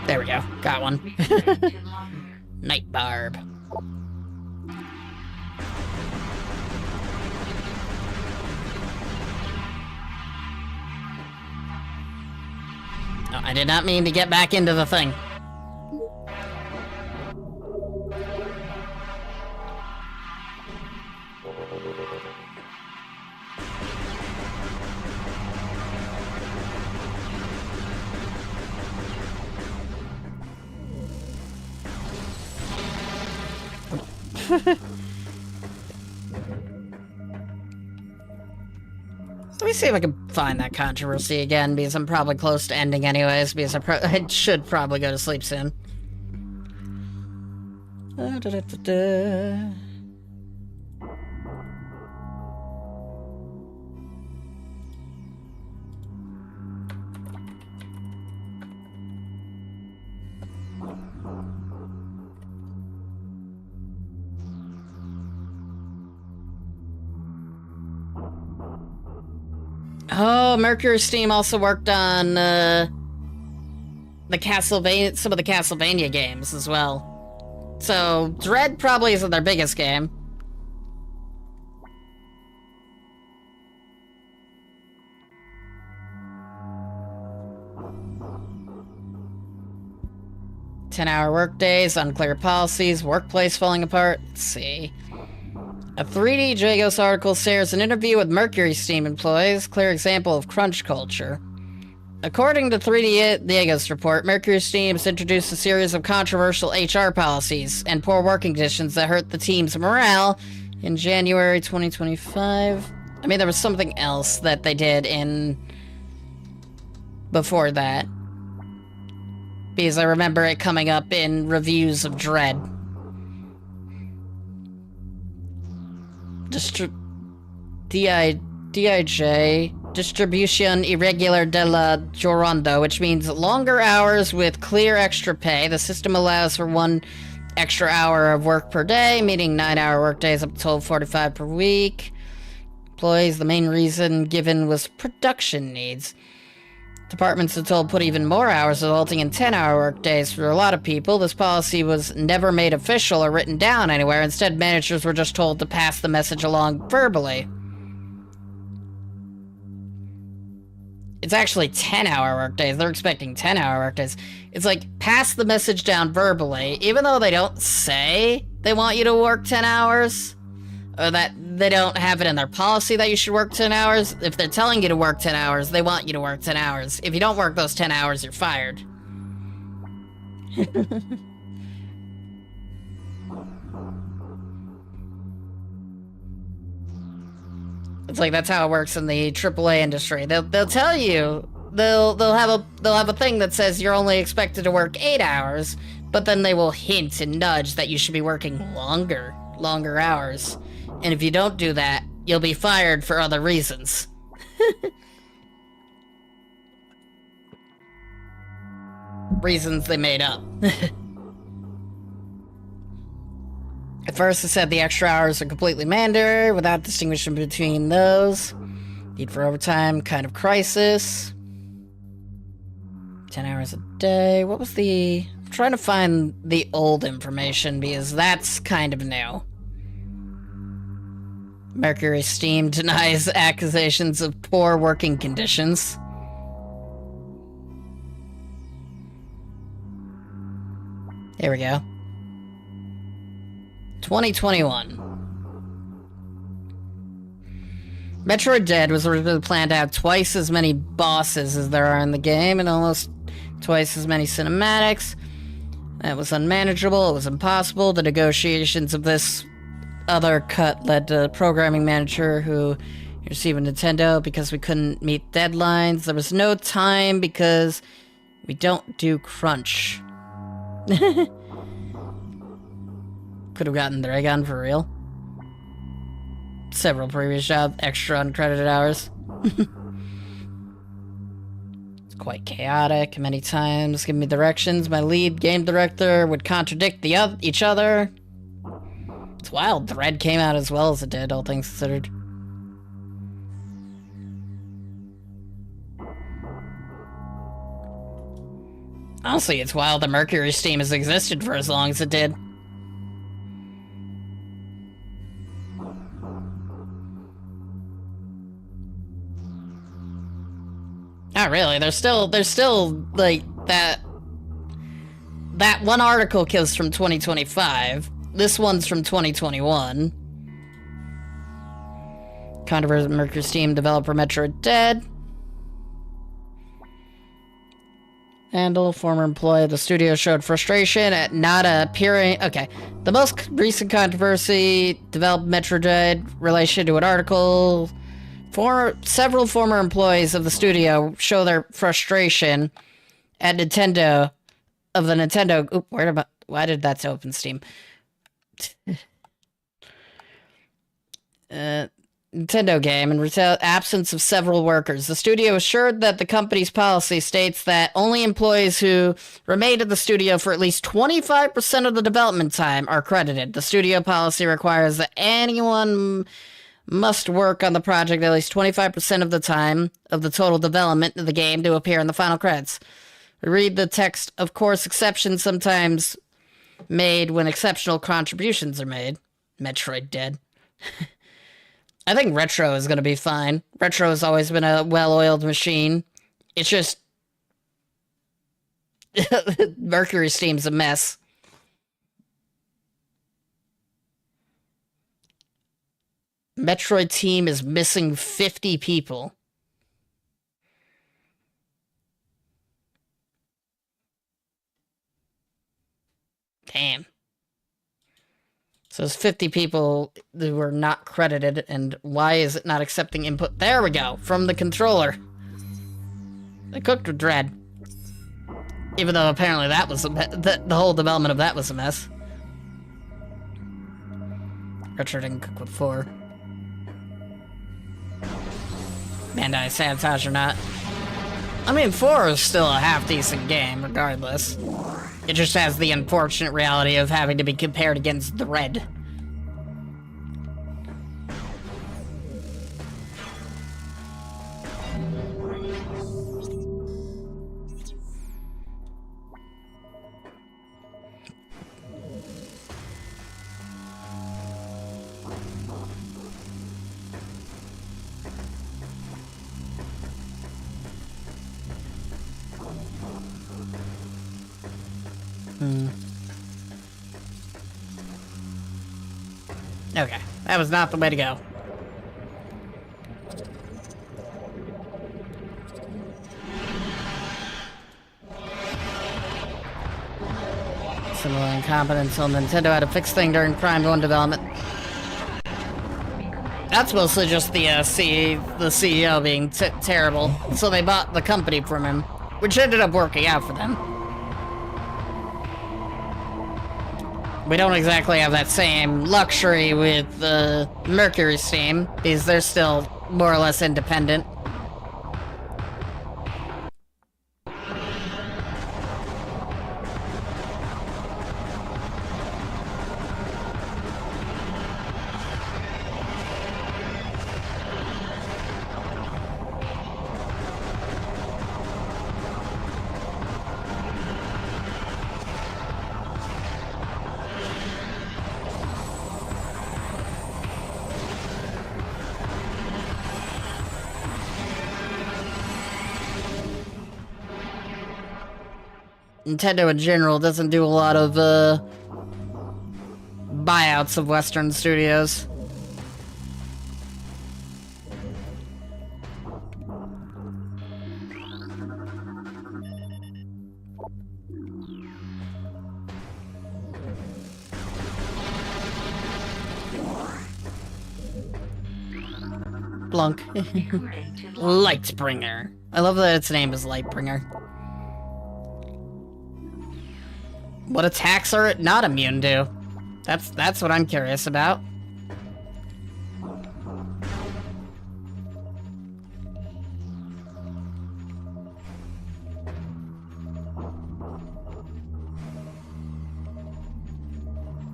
A: There we go. Got one. Night Barb. No, I did not mean to get back into the thing. Let me see if I can find that controversy again, because I'm probably close to ending anyways, because I should probably go to sleep soon. Oh, Mercury Steam also worked on some of the Castlevania games as well. So, Dread probably isn't their biggest game. "10-hour workdays, unclear policies, workplace falling apart." Let's see. A 3D Jagos article shares an interview with Mercury Steam employees, clear example of crunch culture. According to 3D Jagos report, Mercury Steam has introduced a series of controversial HR policies and poor working conditions that hurt the team's morale in January 2025. I mean, there was something else that they did before that. Because I remember it coming up in reviews of Dread. DIJ, Distribution Irregular della Giornata, which means longer hours with clear extra pay. The system allows for 1 extra hour of work per day, meaning 9-hour workdays up to 12:45 per week. Employees, the main reason given was production needs. Departments are told put even more hours, resulting in 10-hour workdays for a lot of people. This policy was never made official or written down anywhere. Instead, managers were just told to pass the message along verbally. It's actually 10-hour workdays. They're expecting 10-hour workdays. It's like, pass the message down verbally, even though they don't say they want you to work 10 hours, or that they don't have it in their policy that you should work 10 hours. If they're telling you to work 10 hours, they want you to work 10 hours. If you don't work those 10 hours, you're fired. It's like, that's how it works in the AAA industry. They'll tell you, they'll have a thing that says you're only expected to work 8 hours, but then they will hint and nudge that you should be working longer hours. And if you don't do that, you'll be fired for other reasons. Reasons they made up. At first it said the extra hours are completely mandatory, without distinguishing between those. Need for overtime, kind of crisis. 10 hours a day. What was I'm trying to find the old information, because that's kind of new. Mercury Steam denies accusations of poor working conditions. Here we go. 2021. Metroid Dread was originally planned to have twice as many bosses as there are in the game, and almost twice as many cinematics. That was unmanageable, it was impossible. The negotiations of this other cut led to the programming manager who received Nintendo because we couldn't meet deadlines. There was no time because we don't do crunch. Could have gotten Dragon for real. Several previous jobs, extra uncredited hours. It's quite chaotic. Many times, give me directions. My lead game director would contradict each other. It's wild. Dread came out as well as it did, all things considered. Honestly, it's wild that Mercury Steam has existed for as long as it did. Not really. There's still like that one article is from 2025. This one's from 2021. Controversial Mercury Steam developer Metroid Dread. Handle, former employee of the studio, showed frustration at not appearing. Okay. The most recent controversy developed Metroid Dread relation to an article. Several former employees of the studio show their frustration at Nintendo. Oop, why did that open Steam? Nintendo game in absence of several workers. The studio assured that the company's policy states that only employees who remained at the studio for at least 25% of the development time are credited. The studio policy requires that anyone must work on the project at least 25% of the time of the total development of the game to appear in the final credits. We read the text, of course, exceptions sometimes made when exceptional contributions are made. Metroid dead. I think Retro is going to be fine. Retro has always been a well-oiled machine. It's just... Mercury Steam's a mess. Metroid team is missing 50 people. Damn. So there's 50 people who were not credited, and why is it not accepting input? There we go, from the controller. They cooked with Dread. Even though apparently that was the whole development of that was a mess. Retro didn't cook with 4. Bandai Sabotage or not. I mean, 4 is still a half-decent game, regardless. It just has the unfortunate reality of having to be compared against Dread. Okay, that was not the way to go. Similar incompetence on Nintendo had a fixed thing during Prime 1 development. That's mostly just the CEO being terrible, so they bought the company from him, which ended up working out for them. We don't exactly have that same luxury with Mercury Steam, because they're still more or less independent. Nintendo in general doesn't do a lot of buyouts of Western studios. Blunk. Lightbringer. I love that its name is Lightbringer. What attacks are it not immune to? That's what I'm curious about.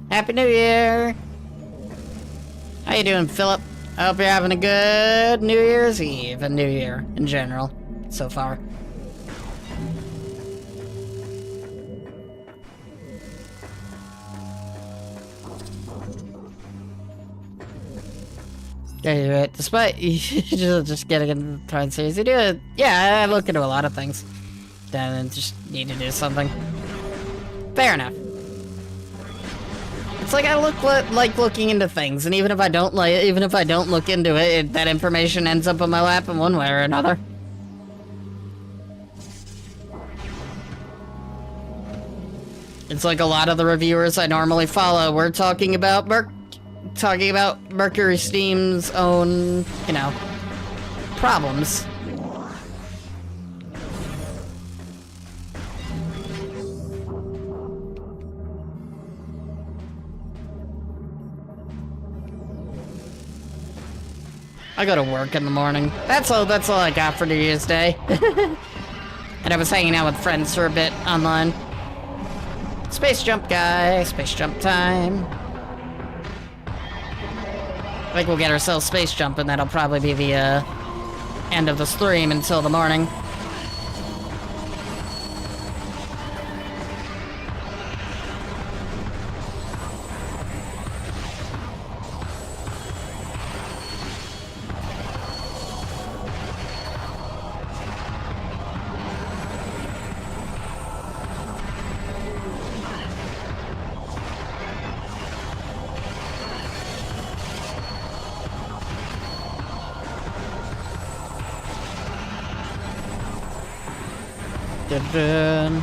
A: Happy New Year! How you doing, Philip? I hope you're having a good New Year's Eve and New Year in general so far. Yeah, despite just getting into the Toy series, you do it. Yeah, I look into a lot of things. Then just need to do something. Fair enough. It's like I like looking into things, and even if I don't look into it, that information ends up on my lap in one way or another. It's like a lot of the reviewers I normally follow. We're talking about Mercury Steam's own, problems. I go to work in the morning. That's all I got for New Year's Day. And I was hanging out with friends for a bit online. Space jump guy, space jump time. I think we'll get ourselves space jump, and that'll probably be the end of the stream until the morning. Dun-dun.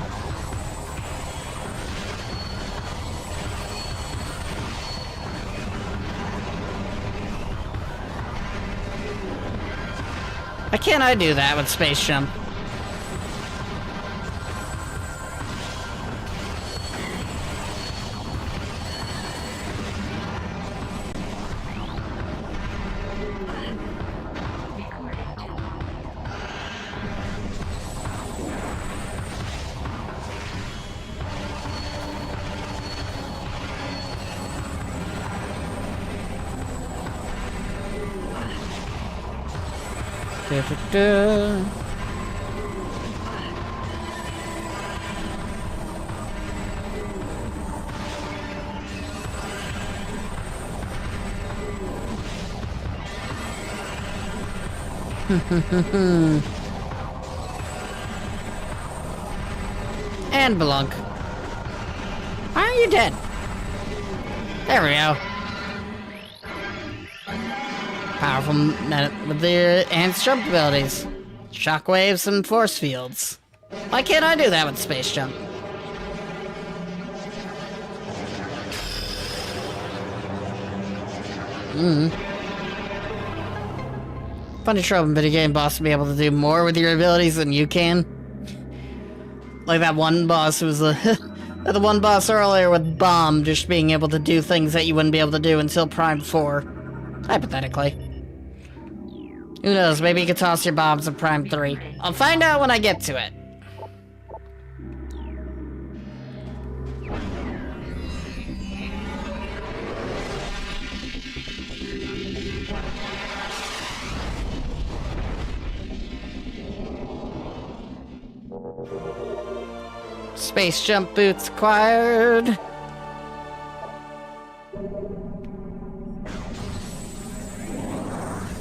A: Why can't I do that with Space Jump? Da-da-da. And Blunk. Why are you dead? There we go. Powerful with the enhanced jump abilities. Shockwaves and force fields. Why can't I do that with Space Jump? Funny trope in video game boss to be able to do more with your abilities than you can. Like that one boss who was the one boss earlier with Bomb just being able to do things that you wouldn't be able to do until Prime 4. Hypothetically. Who knows, maybe you could toss your bombs in Prime 3. I'll find out when I get to it. Space jump boots acquired.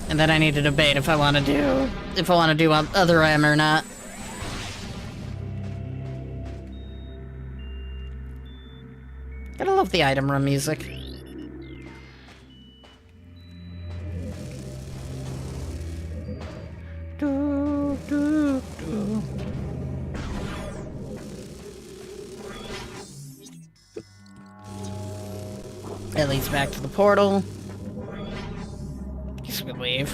A: And then I need to debate if I want to do other M or not. Gotta love the item room music. Do, do, do. It leads back to the portal. Guess we could leave.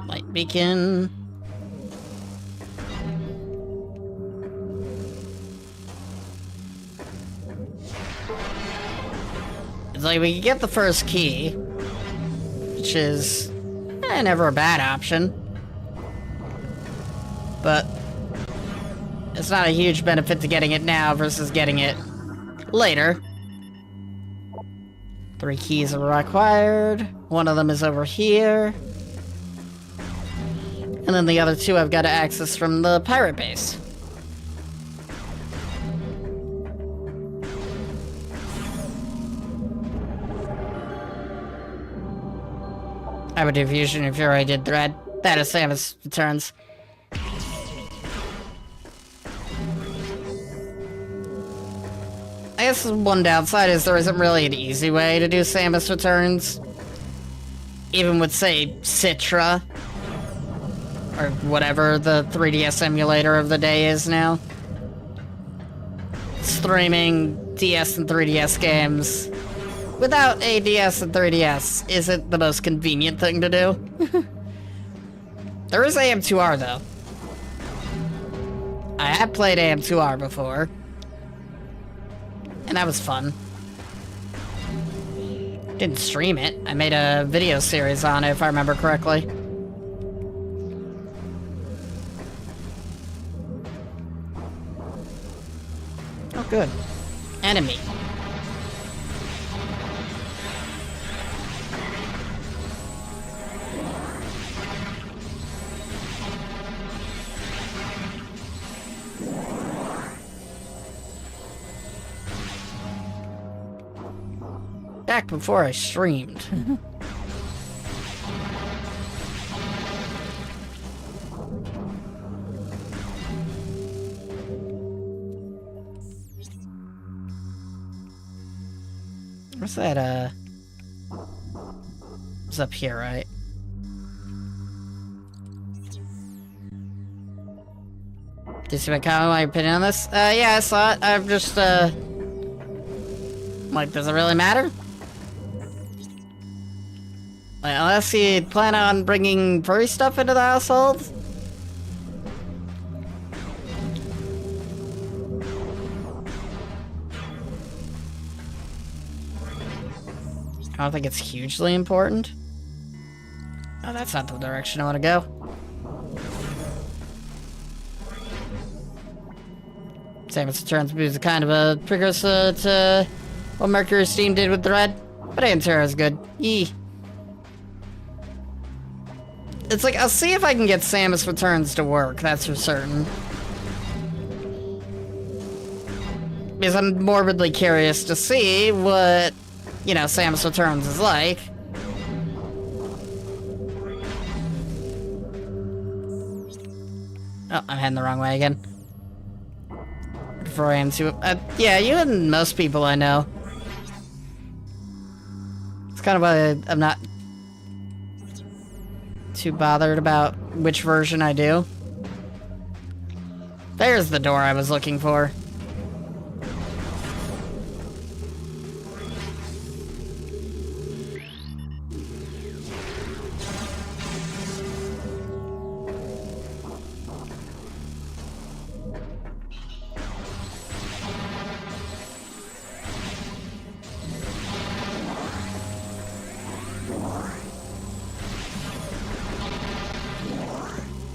A: Light beacon. It's like we could get the first key, which is never a bad option. But it's not a huge benefit to getting it now versus getting it later. 3 keys are required. One of them is over here. And then the other 2 I've got to access from the pirate base. I would do Fusion if Furry did Thread. That is Samus Returns. I guess one downside is there isn't really an easy way to do Samus Returns. Even with, say, Citra. Or whatever the 3DS emulator of the day is now. Streaming DS and 3DS games without a DS and 3DS isn't the most convenient thing to do. There is AM2R, though. I have played AM2R before. And that was fun. Didn't stream it. I made a video series on it, if I remember correctly. Oh, good. Enemy. Back before I streamed. What's that, It's up here, right? you see my comment, my opinion on this? Yeah, I saw it. I'm just, like, does it really matter? Like, unless you plan on bringing furry stuff into the household? I don't think it's hugely important. Oh, that's not the direction I want to go. Samus Returns is kind of a precursor to what Mercury Steam did with Dread, but Antera is good. Yee. It's like, I'll see if I can get Samus Returns to work, that's for certain. Because I'm morbidly curious to see what, you know, Samus Returns is like. Oh, I'm heading the wrong way again. Before I am too... yeah, you and most people I know. It's kind of why I'm not too bothered about which version I do. There's the door I was looking for.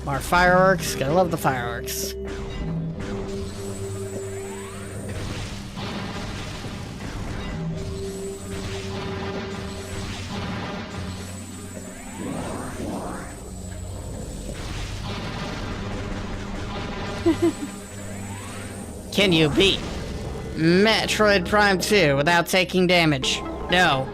A: More fireworks, gotta love the fireworks. Can you beat Metroid Prime 2 without taking damage? No.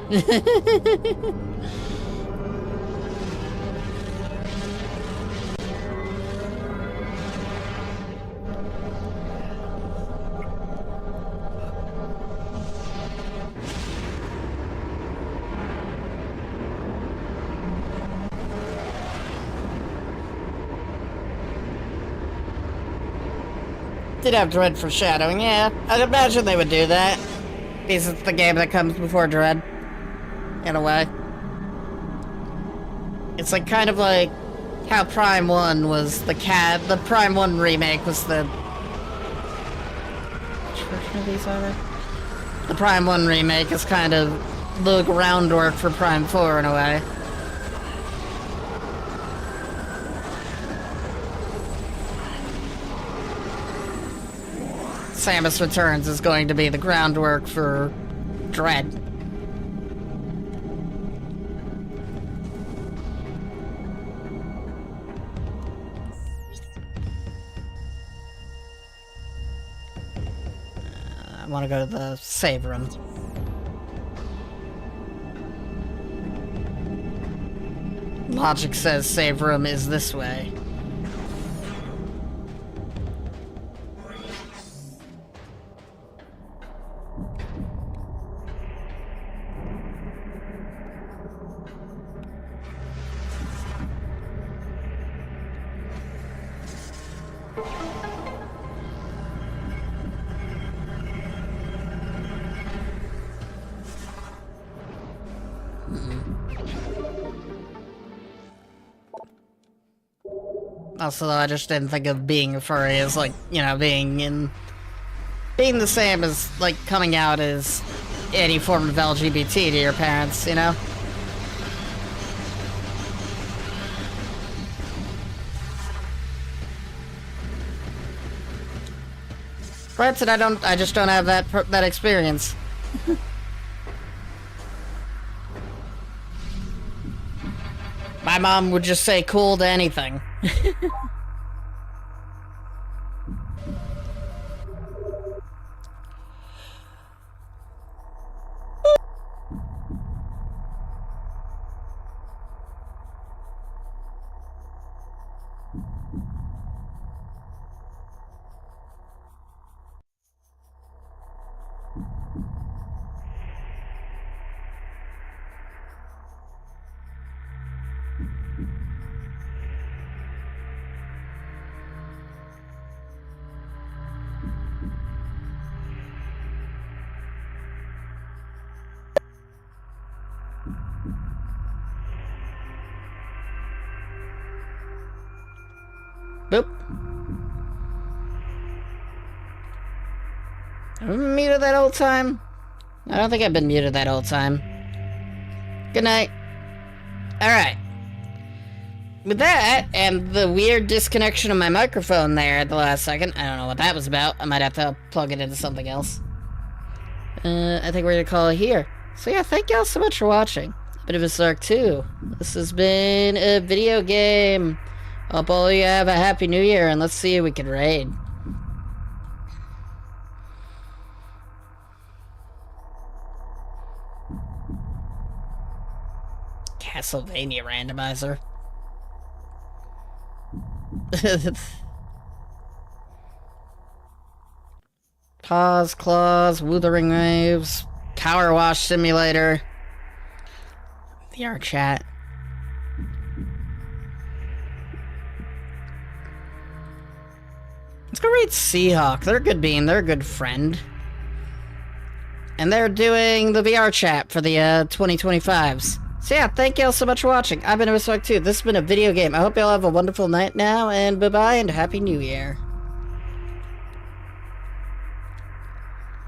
A: Did have Dread foreshadowing, yeah. I'd imagine they would do that. Because it's the game that comes before Dread. In a way. It's like kind of like how Prime 1 was the Prime 1 remake was the... Which version of these are there? The Prime 1 remake is kind of the groundwork for Prime 4 in a way. Samus Returns is going to be the groundwork for Dread. I want to go to the save room. Logic says save room is this way. Also, though, I just didn't think of being a furry as, like, you know, being the same as, like, coming out as any form of LGBT to your parents, you know? Granted, I just don't have that experience. My mom would just say cool to anything. Have I been muted that whole time? I don't think I've been muted that whole time. Good night. Alright. With that, and the weird disconnection of my microphone there at the last second, I don't know what that was about. I might have to plug it into something else. I think we're gonna call it here. So yeah, thank y'all so much for watching. A bit of a Sark 2. This has been a video game. Hope all of you have a happy new year, and let's see if we can raid. Castlevania randomizer. Paws, claws, withering waves, power wash simulator. VR chat. Let's go read Seahawk. They're a good bean. They're a good friend. And they're doing the VR chat for the 2025s. So yeah, thank y'all so much for watching. I've been Evis Art 2. This has been a video game. I hope y'all have a wonderful night now, and bye-bye, and Happy New Year.